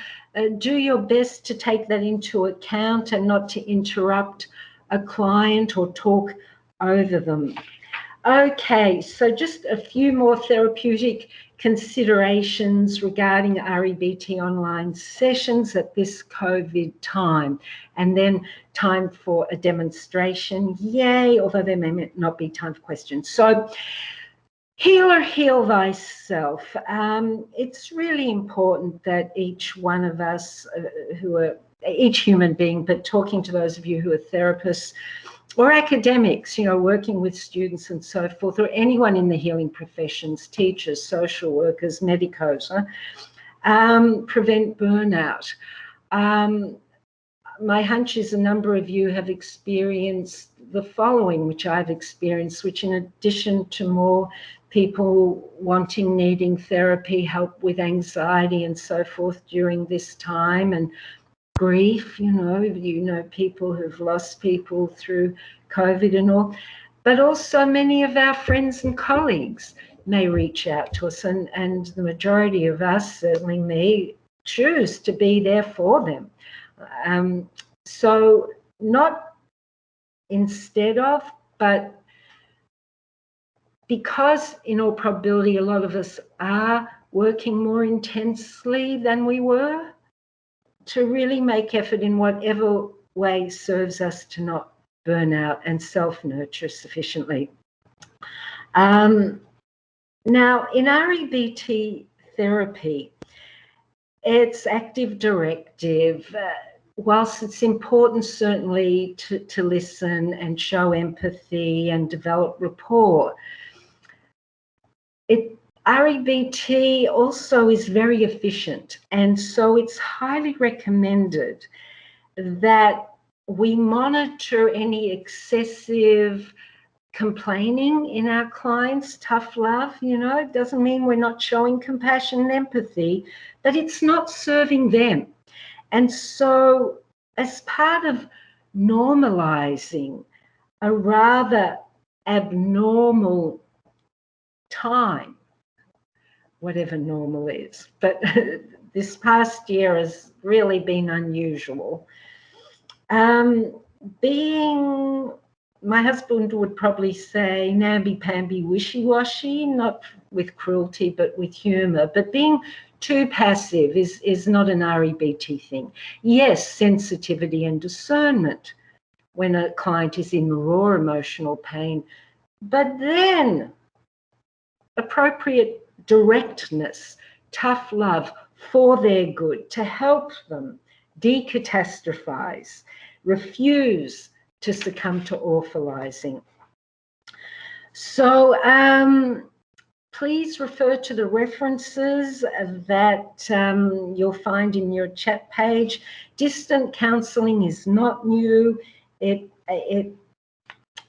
do your best to take that into account and not to interrupt a client or talk over them. Okay, so just a few more therapeutic considerations regarding REBT online sessions at this COVID time, and then time for a demonstration. Yay, although there may not be time for questions. So, heal or heal thyself. It's really important that each one of us each human being, but talking to those of you who are therapists or academics, you know, working with students and so forth, or anyone in the healing professions, teachers, social workers, medicos, prevent burnout. My hunch is a number of you have experienced the following, which I've experienced, which in addition to more people wanting, needing therapy, help with anxiety and so forth during this time, and grief, you know, people who've lost people through COVID and all, but also many of our friends and colleagues may reach out to us, and the majority of us, certainly me, choose to be there for them. So not instead of, but because in all probability a lot of us are working more intensely than we were, to really make effort in whatever way serves us to not burn out and self-nurture sufficiently. Now, in REBT therapy, it's active directive. Whilst it's important certainly to listen and show empathy and develop rapport, REBT also is very efficient, and so it's highly recommended that we monitor any excessive complaining in our clients. Tough love, you know, it doesn't mean we're not showing compassion and empathy, but it's not serving them. And so as part of normalizing a rather abnormal time, whatever normal is, but this past year has really been unusual. My husband would probably say namby-pamby, wishy-washy, not with cruelty, but with humour. But being too passive is not an REBT thing. Yes, sensitivity and discernment when a client is in raw emotional pain, but then appropriate directness, tough love for their good, to help them decatastrophize, refuse to succumb to awfulizing. So please refer to the references that you'll find in your chat page. Distant counselling is not new.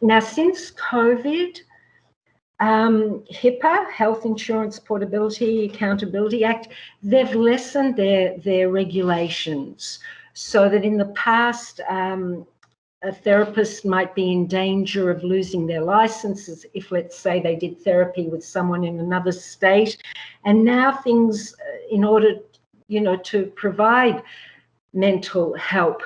Now, since COVID, HIPAA, Health Insurance Portability Accountability Act, they've lessened their regulations so that in the past, a therapist might be in danger of losing their licenses if, let's say, they did therapy with someone in another state. And now things, in order, to provide mental health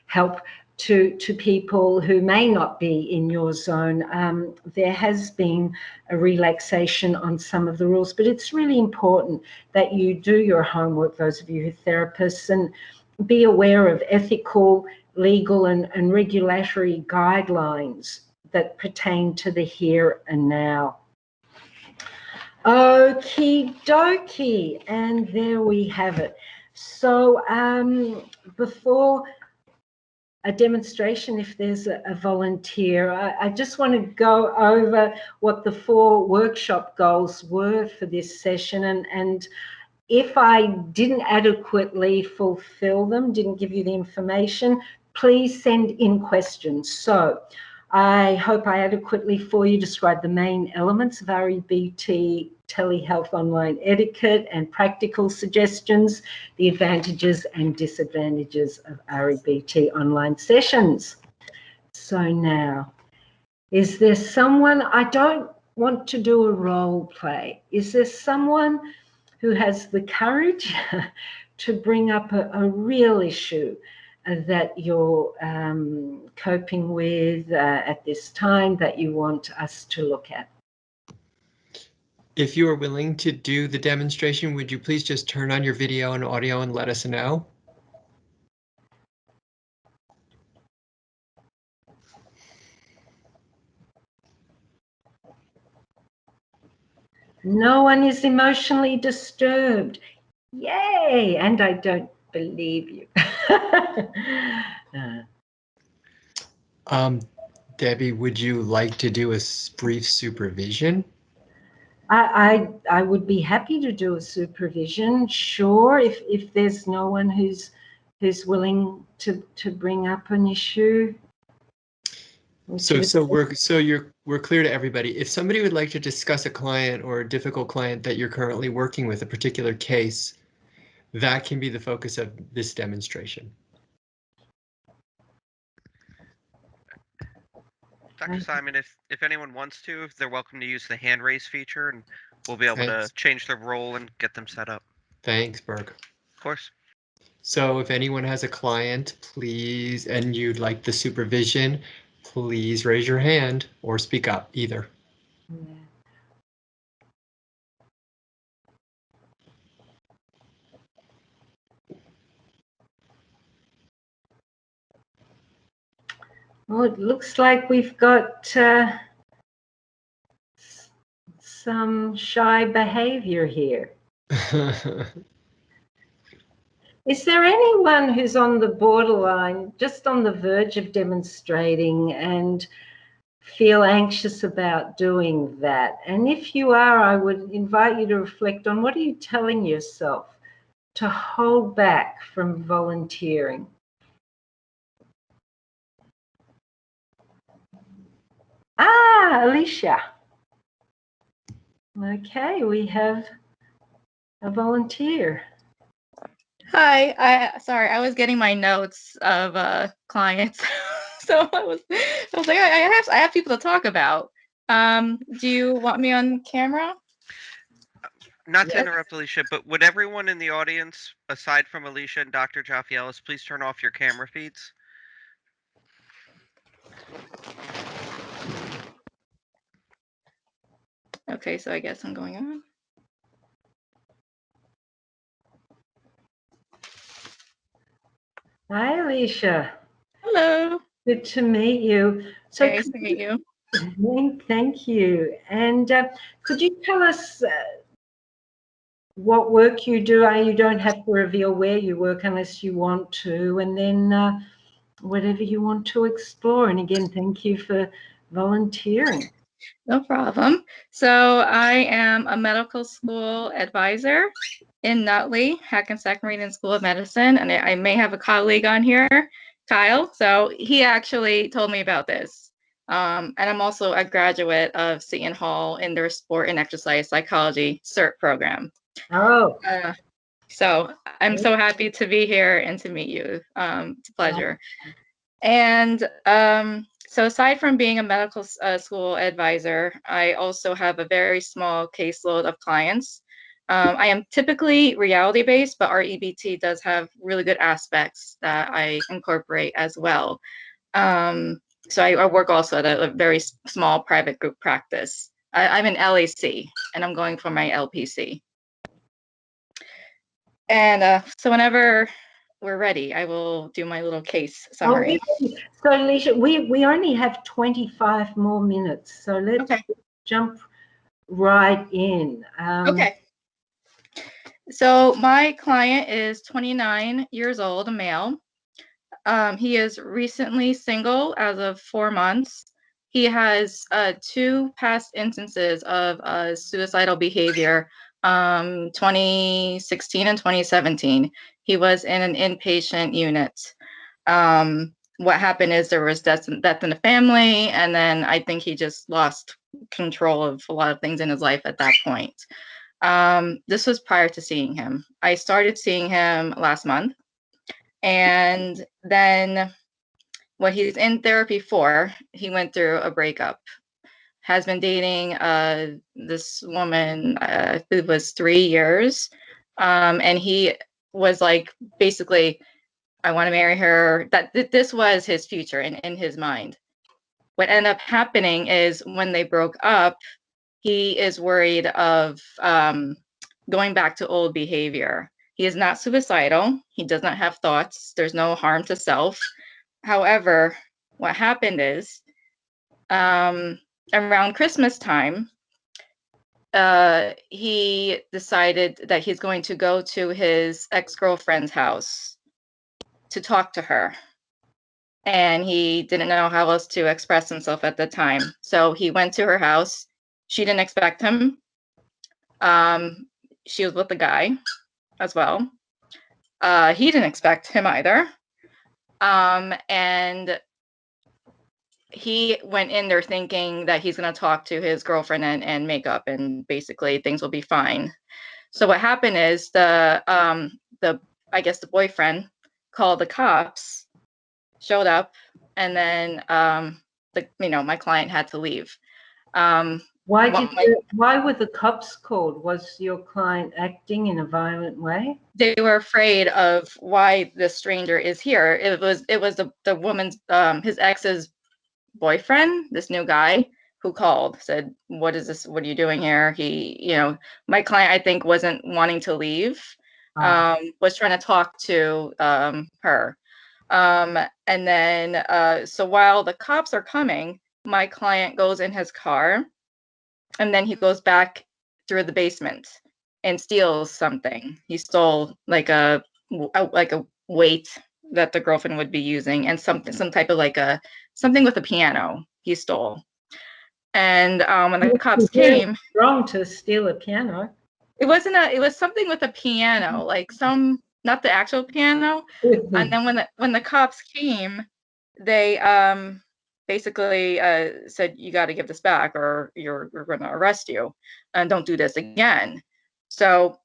help to people who may not be in your zone. There has been a relaxation on some of the rules, but it's really important that you do your homework, those of you who are therapists, and be aware of ethical, legal, and regulatory guidelines that pertain to the here and now. Okie dokie, and there we have it. So before a demonstration, if there's a volunteer, I just want to go over what the 4 workshop goals were for this session, and if I didn't adequately fulfill them, didn't give you the information, please send in questions. So I hope I adequately for you described the main elements of REBT telehealth online etiquette and practical suggestions, the advantages and disadvantages of REBT online sessions. So now, is there someone, I don't want to do a role play, is there someone who has the courage to bring up a real issue that you're coping with at this time that you want us to look at?
If you are willing to do the demonstration, would you please just turn on your video and audio and let us know?
No one is emotionally disturbed. Yay! And I don't believe you.
Debbie, would you like to do a brief supervision?
I would be happy to do a supervision, sure, if there's no one who's willing to bring up an issue.
So we're clear to everybody. If somebody would like to discuss a client or a difficult client that you're currently working with, a particular case, that can be the focus of this demonstration.
Dr. Simon, if anyone wants to, they're welcome to use the hand raise feature, and we'll be able to change their role and get them set up.
Thanks, Berg.
Of course.
So if anyone has a client, please, and you'd like the supervision, please raise your hand or speak up, either.
Yeah. Well, it looks like we've got some shy behavior here. Is there anyone who's on the borderline, just on the verge of demonstrating and feel anxious about doing that? And if you are, I would invite you to reflect on, what are you telling yourself to hold back from volunteering? Ah, Alicia. Okay, we have a volunteer.
Hi, sorry, I was getting my notes of clients. So I was like, I have people to talk about. Do you want me on camera?
Not to interrupt Alicia, but would everyone in the audience, aside from Alicia and Dr. Joffe Ellis, please turn off your camera feeds?
Okay, so I guess I'm going on.
Hi, Alicia.
Hello.
Good to meet you. So
Nice to meet you.
Thank you. And could you tell us what work you do? You don't have to reveal where you work unless you want to, and then whatever you want to explore. And again, thank you for volunteering.
No problem. So I am a medical school advisor in Nutley, Hackensack Meridian School of Medicine, and I may have a colleague on here, Kyle. So he actually told me about this. And I'm also a graduate of Seton Hall in their sport and exercise psychology CERT program.
Oh.
So I'm so happy to be here and to meet you. It's a pleasure. And so aside from being a medical school advisor, I also have a very small caseload of clients. I am typically reality-based, but our REBT does have really good aspects that I incorporate as well. So I work also at a very small private group practice. I'm an LAC, and I'm going for my LPC. And so whenever we're ready, I will do my little case summary.
So, Alicia, we only have 25 more minutes, so let's jump right in.
Okay. So my client is 29 years old, a male. He is recently single as of 4 months. He has 2 past instances of suicidal behavior, 2016 and 2017. He was in an inpatient unit. What happened is there was death in the family, and then I think he just lost control of a lot of things in his life at that point. This was prior to seeing him. I started seeing him last month. And then what he's in therapy for, he went through a breakup, has been dating this woman, it was 3 years. And he was like, basically, I want to marry her. That this was his future in his mind. What ended up happening is when they broke up, he is worried of going back to old behavior. He is not suicidal. He does not have thoughts. There's no harm to self. However, what happened is around Christmas time, he decided that he's going to go to his ex-girlfriend's house to talk to her. And he didn't know how else to express himself at the time. So he went to her house. She didn't expect him. She was with a guy as well. He didn't expect him either. And he went in there thinking that he's going to talk to his girlfriend and make up, and basically things will be fine. So what happened is I guess the boyfriend called the cops, showed up, and then my client had to leave.
Why were the cops called? Was your client acting in a violent way?
They were afraid of why the stranger is here. It was the woman's his ex's boyfriend, this new guy, who called, said, "What is this? What are you doing here?" He, my client, I think, wasn't wanting to leave, was trying to talk to her. And then so while the cops are coming, my client goes in his car. And then he goes back through the basement and steals something. He stole like a weight that the girlfriend would be using, and some type of something with a piano he stole. And when the cops came,
wrong to steal a piano.
It was something with a piano, like not the actual piano. And then when the cops came, they basically said, "You got to give this back, or we're going to arrest you, and don't do this again." So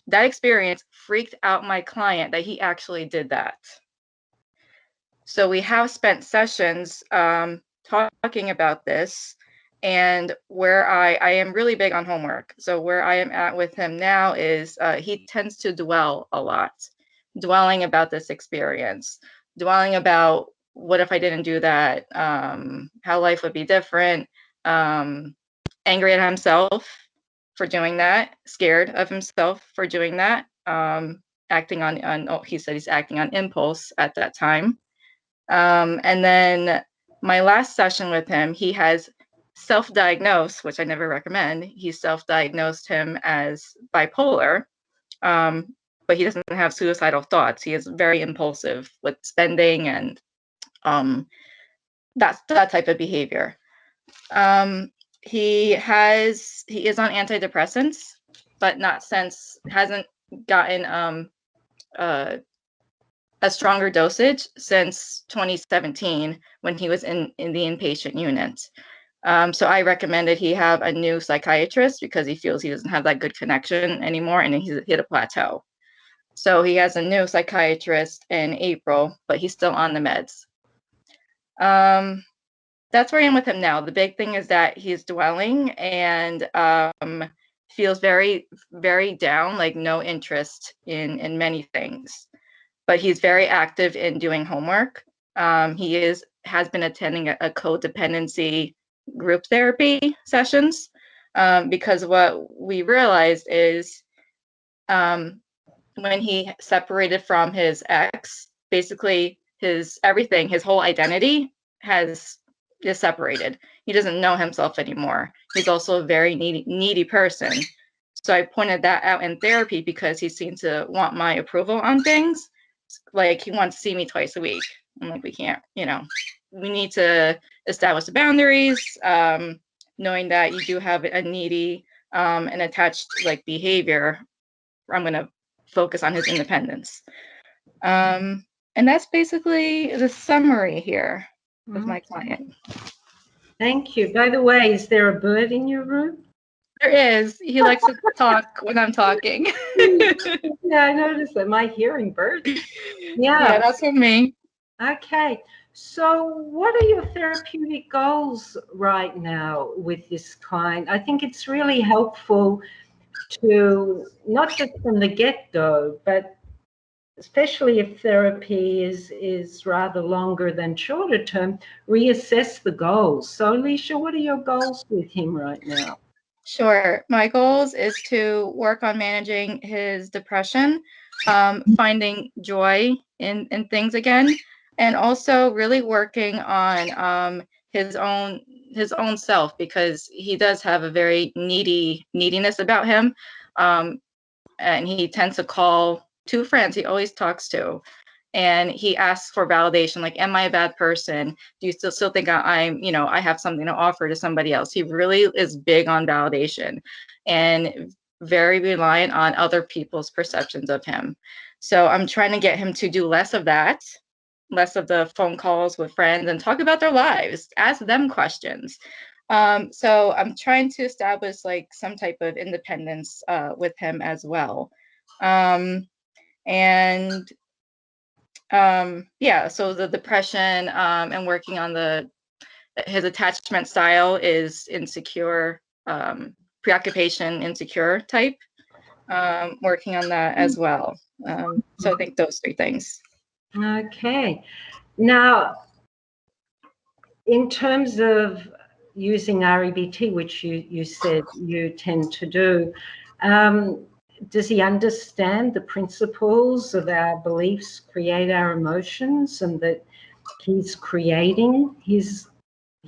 that experience freaked out my client that he actually did that. So we have spent sessions talking about this, and where I am really big on homework. So where I am at with him now is he tends to dwell a lot, dwelling about this experience, dwelling about, what if I didn't do that? How life would be different. Angry at himself for doing that. Scared of himself for doing that. Acting on he said he's acting on impulse at that time. And then my last session with him, he has self-diagnosed, which I never recommend. He self-diagnosed him as bipolar. But he doesn't have suicidal thoughts. He is very impulsive with spending and that's that type of behavior. He is on antidepressants, but hasn't gotten a stronger dosage since 2017 when he was in the inpatient unit. So I recommended he have a new psychiatrist because he feels he doesn't have that good connection anymore, and he's hit a plateau. So he has a new psychiatrist in April, but he's still on the meds. That's where I am with him now. The big thing is that he's dwelling and feels very, very down, like no interest in many things. But he's very active in doing homework. Has been attending a codependency group therapy sessions, because what we realized is when he separated from his ex, basically his whole identity is separated. He doesn't know himself anymore. He's also a very needy person. So I pointed that out in therapy because he seemed to want my approval on things. Like, he wants to see me twice a week. I'm like, we can't, we need to establish the boundaries, knowing that you do have a needy and attached behavior. I'm going to focus on his independence. And that's basically the summary here of my client.
Thank you. By the way, is there a bird in your room?
There is. He likes to talk when I'm talking.
Yeah, I noticed that. Am I hearing birds?
Yeah, that's from me.
Okay. So what are your therapeutic goals right now with this client? I think it's really helpful to, not just from the get-go, but especially if therapy is rather longer than shorter term, reassess the goals. So Alicia, what are your goals with him right now?
Sure. My goals is to work on managing his depression, finding joy in things again, and also really working on his own self, because he does have a very neediness about him, and he tends to call two friends he always talks to, and he asks for validation, like, am I a bad person? Do you still think I'm, I have something to offer to somebody else? He really is big on validation and very reliant on other people's perceptions of him. So I'm trying to get him to do less of that, less of the phone calls with friends, and talk about their lives, ask them questions. So I'm trying to establish some type of independence with him as well. So the depression and working on his attachment style is insecure, preoccupation, insecure type. Working on that as well. So I think those three things.
Okay. Now, in terms of using REBT, which you said you tend to do, does he understand the principles of our beliefs create our emotions, and that he's creating he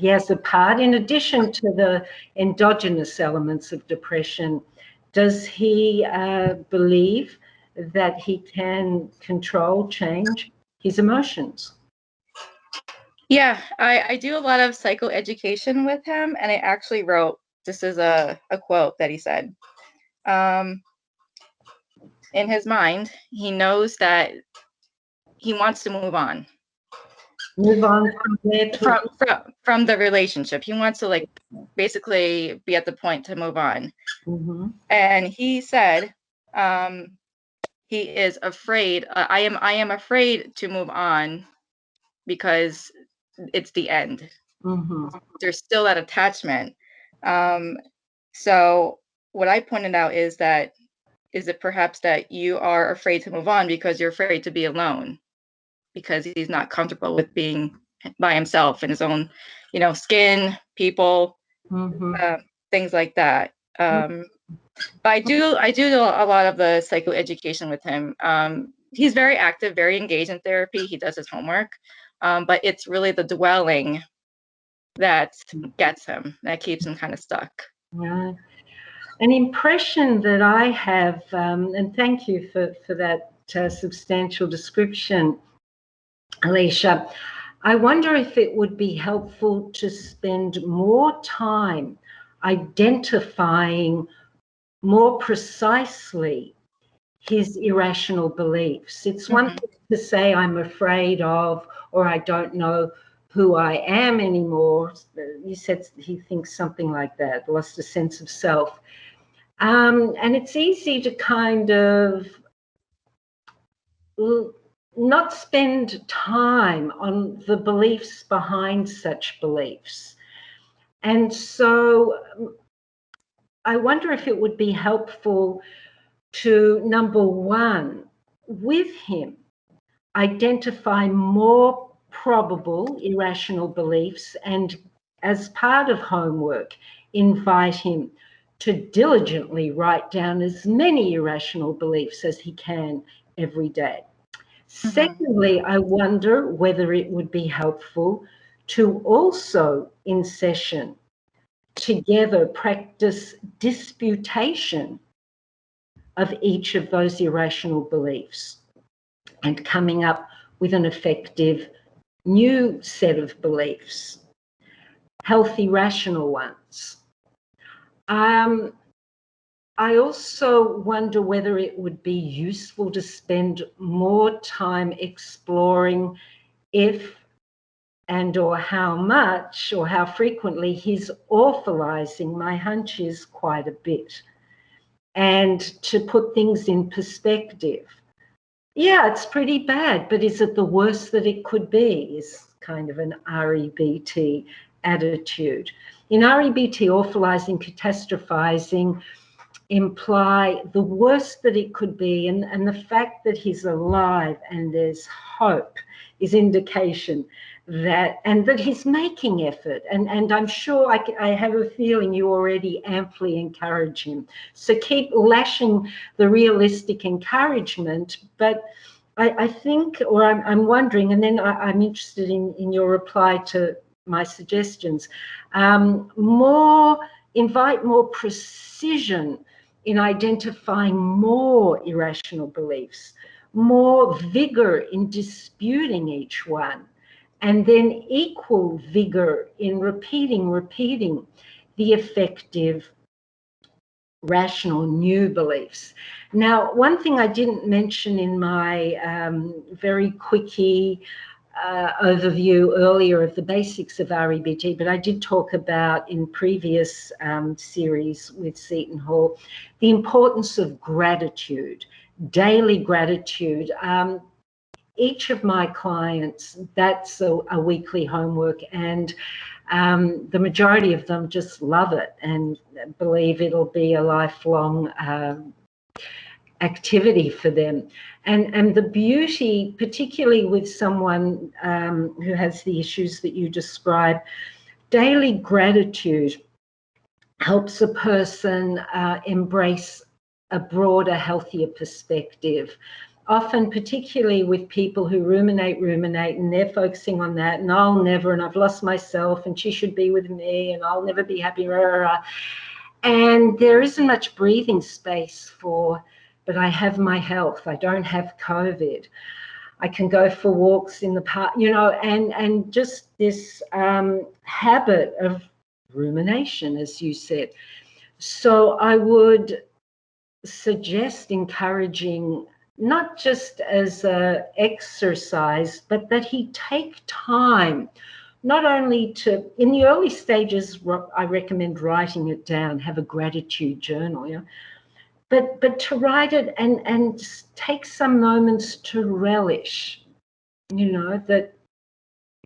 has a part in addition to the endogenous elements of depression? Does he believe that he can change his emotions?
Yeah, I do a lot of psychoeducation with him, and I actually wrote, this is a quote that he said. In his mind, he knows that he wants to move on.
Move on from there
from the relationship. He wants to basically be at the point to move on.
Mm-hmm.
And he said he is afraid. I am afraid to move on because it's the end.
Mm-hmm.
There's still that attachment. So what I pointed out is it perhaps that you are afraid to move on because you're afraid to be alone, because he's not comfortable with being by himself in his own, skin, people,
Mm-hmm.
Things like that. But I do a lot of the psychoeducation with him. He's very active, very engaged in therapy. He does his homework, but it's really the dwelling that gets him, that keeps him kind of stuck.
Right. An impression that I have, and thank you for that substantial description, Alicia. I wonder if it would be helpful to spend more time identifying more precisely his irrational beliefs. It's one thing to say I'm afraid of, or I don't know who I am anymore. You said he thinks something like that, lost a sense of self. And it's easy to kind of not spend time on the beliefs behind such beliefs. And so I wonder if it would be helpful to, number one, with him, identify more probable irrational beliefs, and as part of homework, invite him to diligently write down as many irrational beliefs as he can every day. Secondly, I wonder whether it would be helpful to also, in session, together practice disputation of each of those irrational beliefs and coming up with an effective new set of beliefs, healthy, rational ones. I also wonder whether it would be useful to spend more time exploring if and or how much or how frequently he's awfulizing. My hunch is quite a bit. And to put things in perspective. Yeah, it's pretty bad, but is it the worst that it could be? Is kind of an REBT attitude. In REBT, awfulizing, catastrophizing imply the worst that it could be, and the fact that he's alive and there's hope is indication that, and that he's making effort. And I'm sure I have a feeling you already amply encourage him. So keep lashing the realistic encouragement. But I think, or I'm wondering, and then I'm interested in your reply to my suggestions, invite more precision in identifying more irrational beliefs, more vigor in disputing each one, and then equal vigor in repeating the effective, rational new beliefs. Now, one thing I didn't mention in my very quickie overview earlier of the basics of REBT, but I did talk about in previous series with Seton Hall, the importance of gratitude, daily gratitude. Each of my clients, that's a weekly homework, and the majority of them just love it and believe it'll be a lifelong activity for them. And the beauty, particularly with someone who has the issues that you describe, daily gratitude helps a person embrace a broader, healthier perspective. Often, particularly with people who ruminate, and they're focusing on that, and I'll never, and I've lost myself, and she should be with me, and I'll never be happy, and there isn't much breathing space for, but I have my health, I don't have COVID, I can go for walks in the park, and just this habit of rumination, as you said. So I would suggest encouraging, not just as an exercise, but that he take time, not only to, in the early stages, I recommend writing it down, have a gratitude journal, but to write it and take some moments to relish, that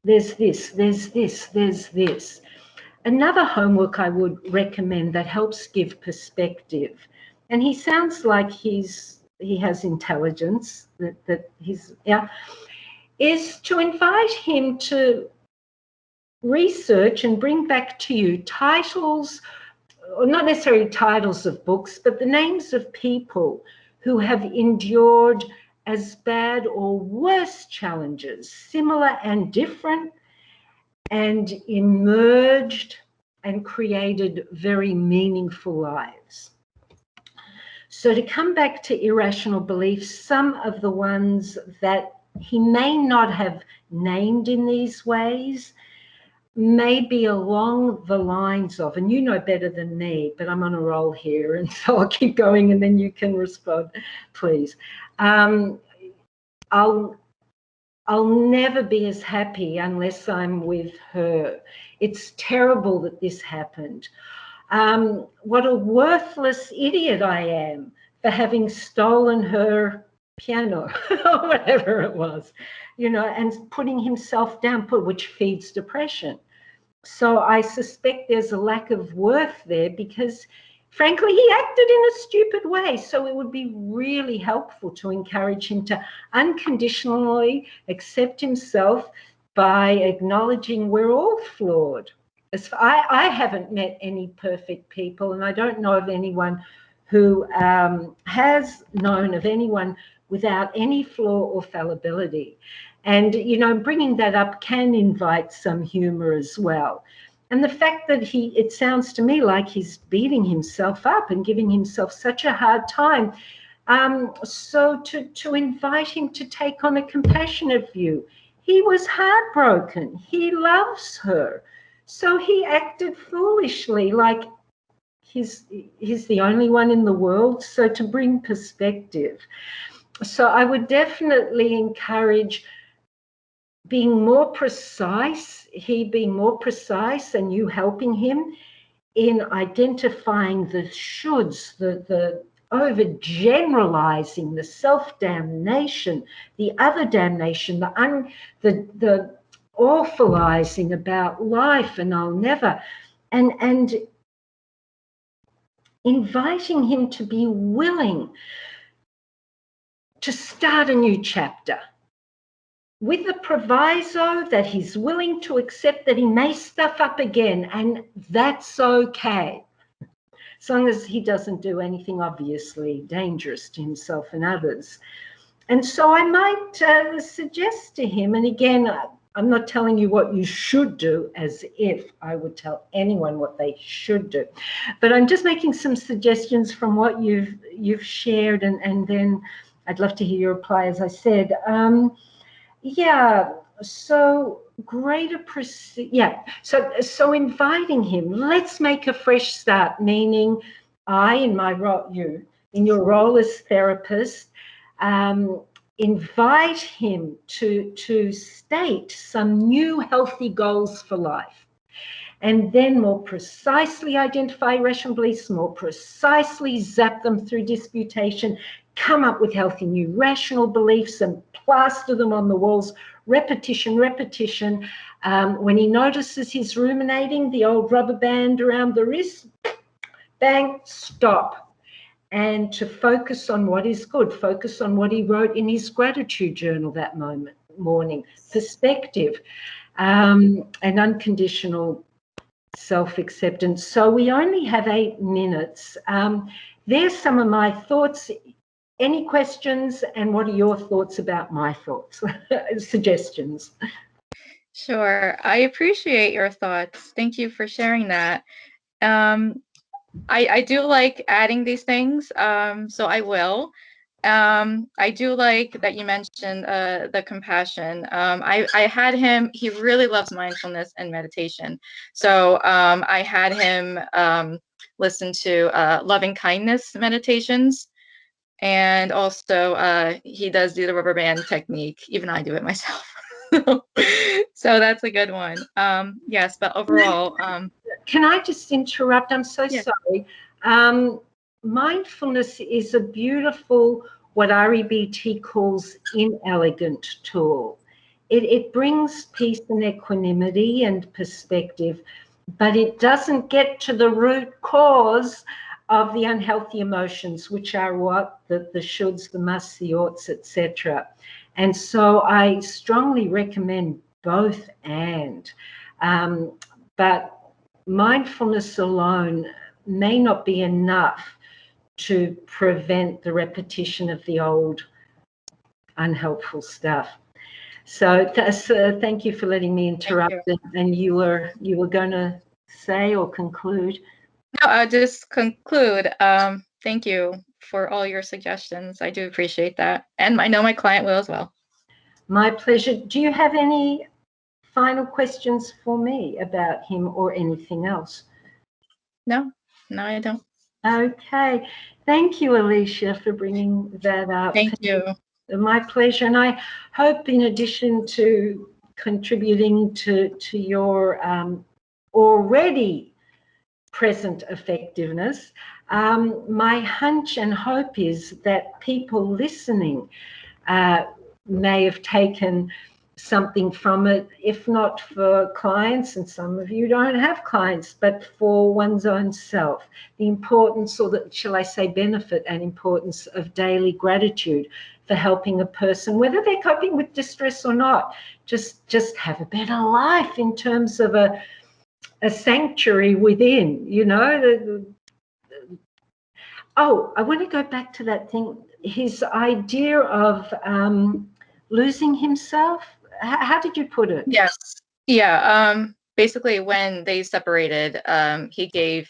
there's this, there's this, there's this. Another homework I would recommend that helps give perspective, and he sounds like he has intelligence, is to invite him to research and bring back to you titles, or not necessarily titles of books, but the names of people who have endured as bad or worse challenges, similar and different, and emerged and created very meaningful lives. So to come back to irrational beliefs, some of the ones that he may not have named in these ways may be along the lines of, and you know better than me, but I'm on a roll here, and so I'll keep going and then you can respond, please. I'll never be as happy unless I'm with her. It's terrible that this happened. What a worthless idiot I am for having stolen her piano or whatever it was, and putting himself down, which feeds depression. So I suspect there's a lack of worth there because, frankly, he acted in a stupid way. So it would be really helpful to encourage him to unconditionally accept himself, by acknowledging we're all flawed. I haven't met any perfect people, and I don't know of anyone who has known of anyone without any flaw or fallibility. And, you know, bringing that up can invite some humor as well. And the fact that it sounds to me like he's beating himself up and giving himself such a hard time. So to invite him to take on a compassionate view. He was heartbroken. He loves her. So he acted foolishly, like he's the only one in the world. So to bring perspective. So I would definitely encourage being more precise, he being more precise and you helping him in identifying the shoulds, the overgeneralizing, the self-damnation, the other damnation, the awfulizing about life and I'll never, and inviting him to be willing to start a new chapter with the proviso that he's willing to accept that he may stuff up again, and that's okay. As long as he doesn't do anything obviously dangerous to himself and others. And so I might suggest to him, and again, I'm not telling you what you should do as if I would tell anyone what they should do, but I'm just making some suggestions from what you've shared, and then I'd love to hear your reply, as I said. Yeah, so greater so inviting him, let's make a fresh start, meaning I, in my role, you, in your role as therapist, invite him to state some new healthy goals for life, and then more precisely identify irrational beliefs, more precisely zap them through disputation, come up with healthy new rational beliefs and plaster them on the walls, repetition. When he notices he's ruminating, the old rubber band around the wrist, bang, stop. And to focus on what is good, focus on what he wrote in his gratitude journal that morning, perspective, and unconditional self-acceptance. So we only have 8 minutes. There's some of my thoughts. Any questions, and what are your thoughts about my thoughts, suggestions?
Sure. I appreciate your thoughts. Thank you for sharing that. I do like adding these things, so I will. I do like that you mentioned the compassion. I had him, he really loves mindfulness and meditation. So I had him listen to loving kindness meditations. And also he does do the rubber band technique. Even I do it myself. So that's a good one. Yes, but overall.
Can I just interrupt? I'm so sorry. Mindfulness is a beautiful, what REBT calls inelegant tool. It brings peace and equanimity and perspective, but it doesn't get to the root cause of the unhealthy emotions, which are what? The shoulds, the musts, the oughts, etc. And so I strongly recommend both and. But mindfulness alone may not be enough to prevent the repetition of the old unhelpful stuff. So thank you for letting me interrupt. And you were going to say or conclude?
No, I'll just conclude. Thank you for all your suggestions. I do appreciate that. And I know my client will as well. My
pleasure. Do you have any final questions for me about him or anything else?
No, I don't.
Okay. Thank you, Alicia, for bringing that up.
Thank you.
My pleasure. And I hope, in addition to contributing to your already present effectiveness, my hunch and hope is that people listening may have taken something from it, if not for clients, and some of you don't have clients, but for one's own self. The importance, or the, shall I say, benefit and importance of daily gratitude for helping a person, whether they're coping with distress or not, just have a better life in terms of a sanctuary within, you know. Oh, I want to go back to that thing, his idea of losing himself. How did you put it?
Yes. Yeah. Basically, when they separated, he gave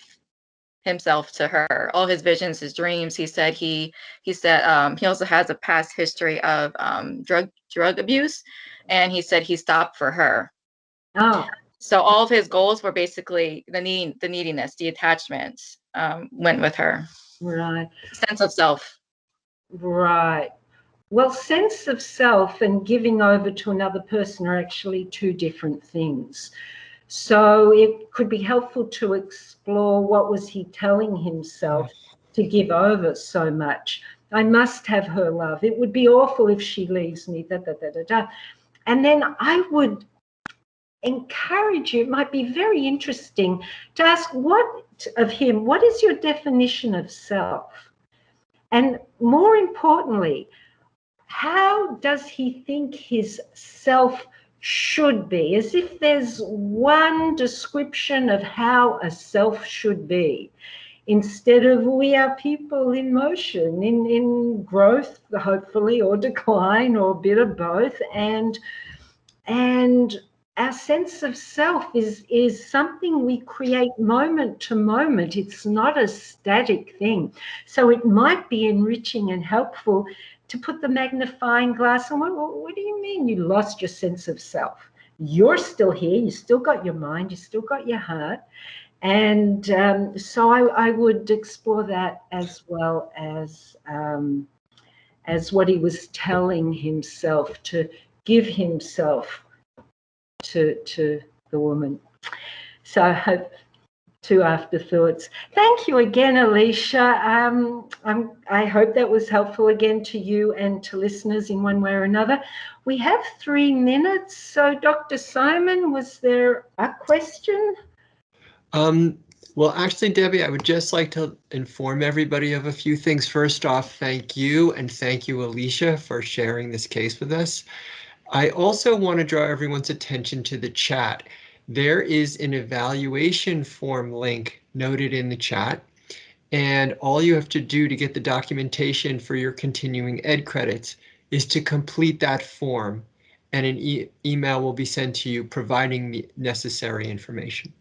himself to her, all his visions, his dreams. He said he also has a past history of drug abuse, and he said he stopped for her.
Oh.
So all of his goals were basically the neediness, the attachment went with her.
Right.
Sense of self.
Right. Well, sense of self and giving over to another person are actually two different things. So it could be helpful to explore what was he telling himself to give over so much. I must have her love. It would be awful if she leaves me. And then I would encourage you, it might be very interesting to ask what is your definition of self? And more importantly, how does he think his self should be? As if there's one description of how a self should be, instead of we are people in motion, in growth, hopefully, or decline, or a bit of both. And our sense of self is something we create moment to moment. It's not a static thing. So it might be enriching and helpful to put the magnifying glass on. What do you mean you lost your sense of self? You're still here. You still got your mind. You still got your heart. And so I would explore that as well as what he was telling himself to give himself to the woman. So I hope two afterthoughts. Thank you again, Alicia. I hope that was helpful again to you and to listeners in one way or another. We have 3 minutes. So Dr. Simon, was there a question?
Well, actually, Debbie, I would just like to inform everybody of a few things. First off, thank you, and thank you, Alicia, for sharing this case with us. I also want to draw everyone's attention to the chat. There is an evaluation form link noted in the chat, and all you have to do to get the documentation for your continuing ed credits is to complete that form, and an email will be sent to you providing the necessary information.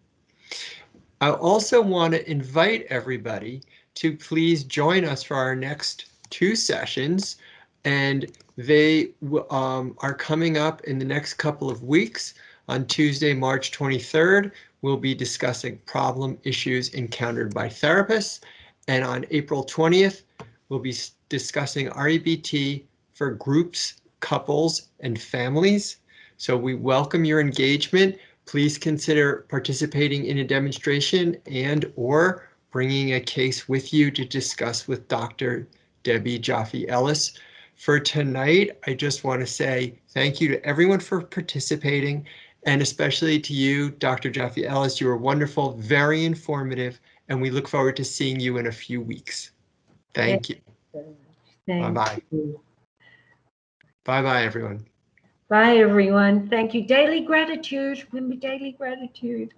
I also want to invite everybody to please join us for our next 2 sessions, and they are coming up in the next couple of weeks. On Tuesday, March 23rd, we'll be discussing problem issues encountered by therapists, and on April 20th, we'll be discussing REBT for groups, couples, and families. So we welcome your engagement. Please consider participating in a demonstration and/or bringing a case with you to discuss with Dr. Debbie Joffe Ellis. For tonight, I just want to say thank you to everyone for participating, and especially to you, Dr. Joffe Ellis. You were wonderful, very informative, and we look forward to seeing you in a few weeks. Thank you. Bye-bye. Bye-bye, everyone.
Bye, everyone. Thank you. Daily gratitude. Remember daily gratitude.